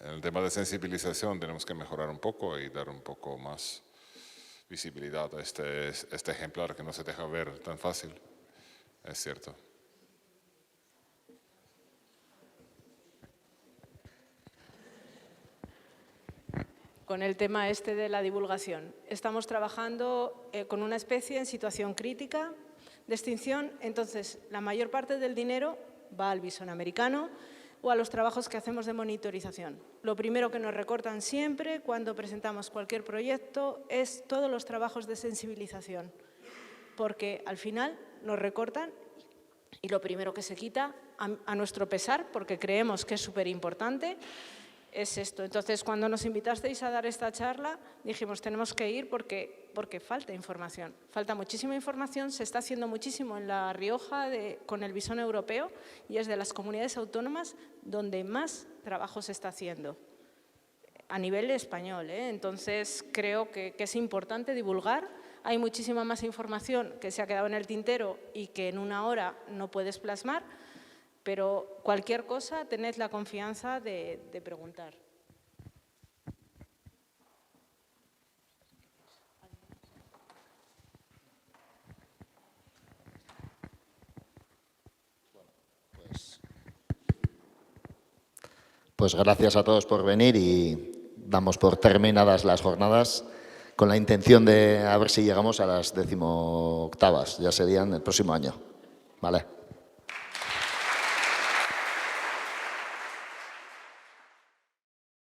en el tema de sensibilización tenemos que mejorar un poco y dar un poco más visibilidad a este ejemplar que no se deja ver tan fácil. Es cierto. Con el tema este de la divulgación. Estamos trabajando con una especie en situación crítica de extinción, entonces la mayor parte del dinero va al bisón americano o a los trabajos que hacemos de monitorización. Lo primero que nos recortan siempre cuando presentamos cualquier proyecto es todos los trabajos de sensibilización, porque al final nos recortan y lo primero que se quita, a nuestro pesar, porque creemos que es súper importante, es esto. Entonces, cuando nos invitasteis a dar esta charla, dijimos, tenemos que ir porque falta información. Falta muchísima información, se está haciendo muchísimo en La Rioja con el bisón europeo y es de las comunidades autónomas donde más trabajo se está haciendo a nivel español, ¿eh? Entonces, creo que es importante divulgar. Hay muchísima más información que se ha quedado en el tintero y que en una hora no puedes plasmar, pero cualquier cosa, tened la confianza de preguntar. Pues gracias a todos por venir y damos por terminadas las jornadas con la intención de a ver si llegamos a las 18ª, ya serían el próximo año. ¿Vale?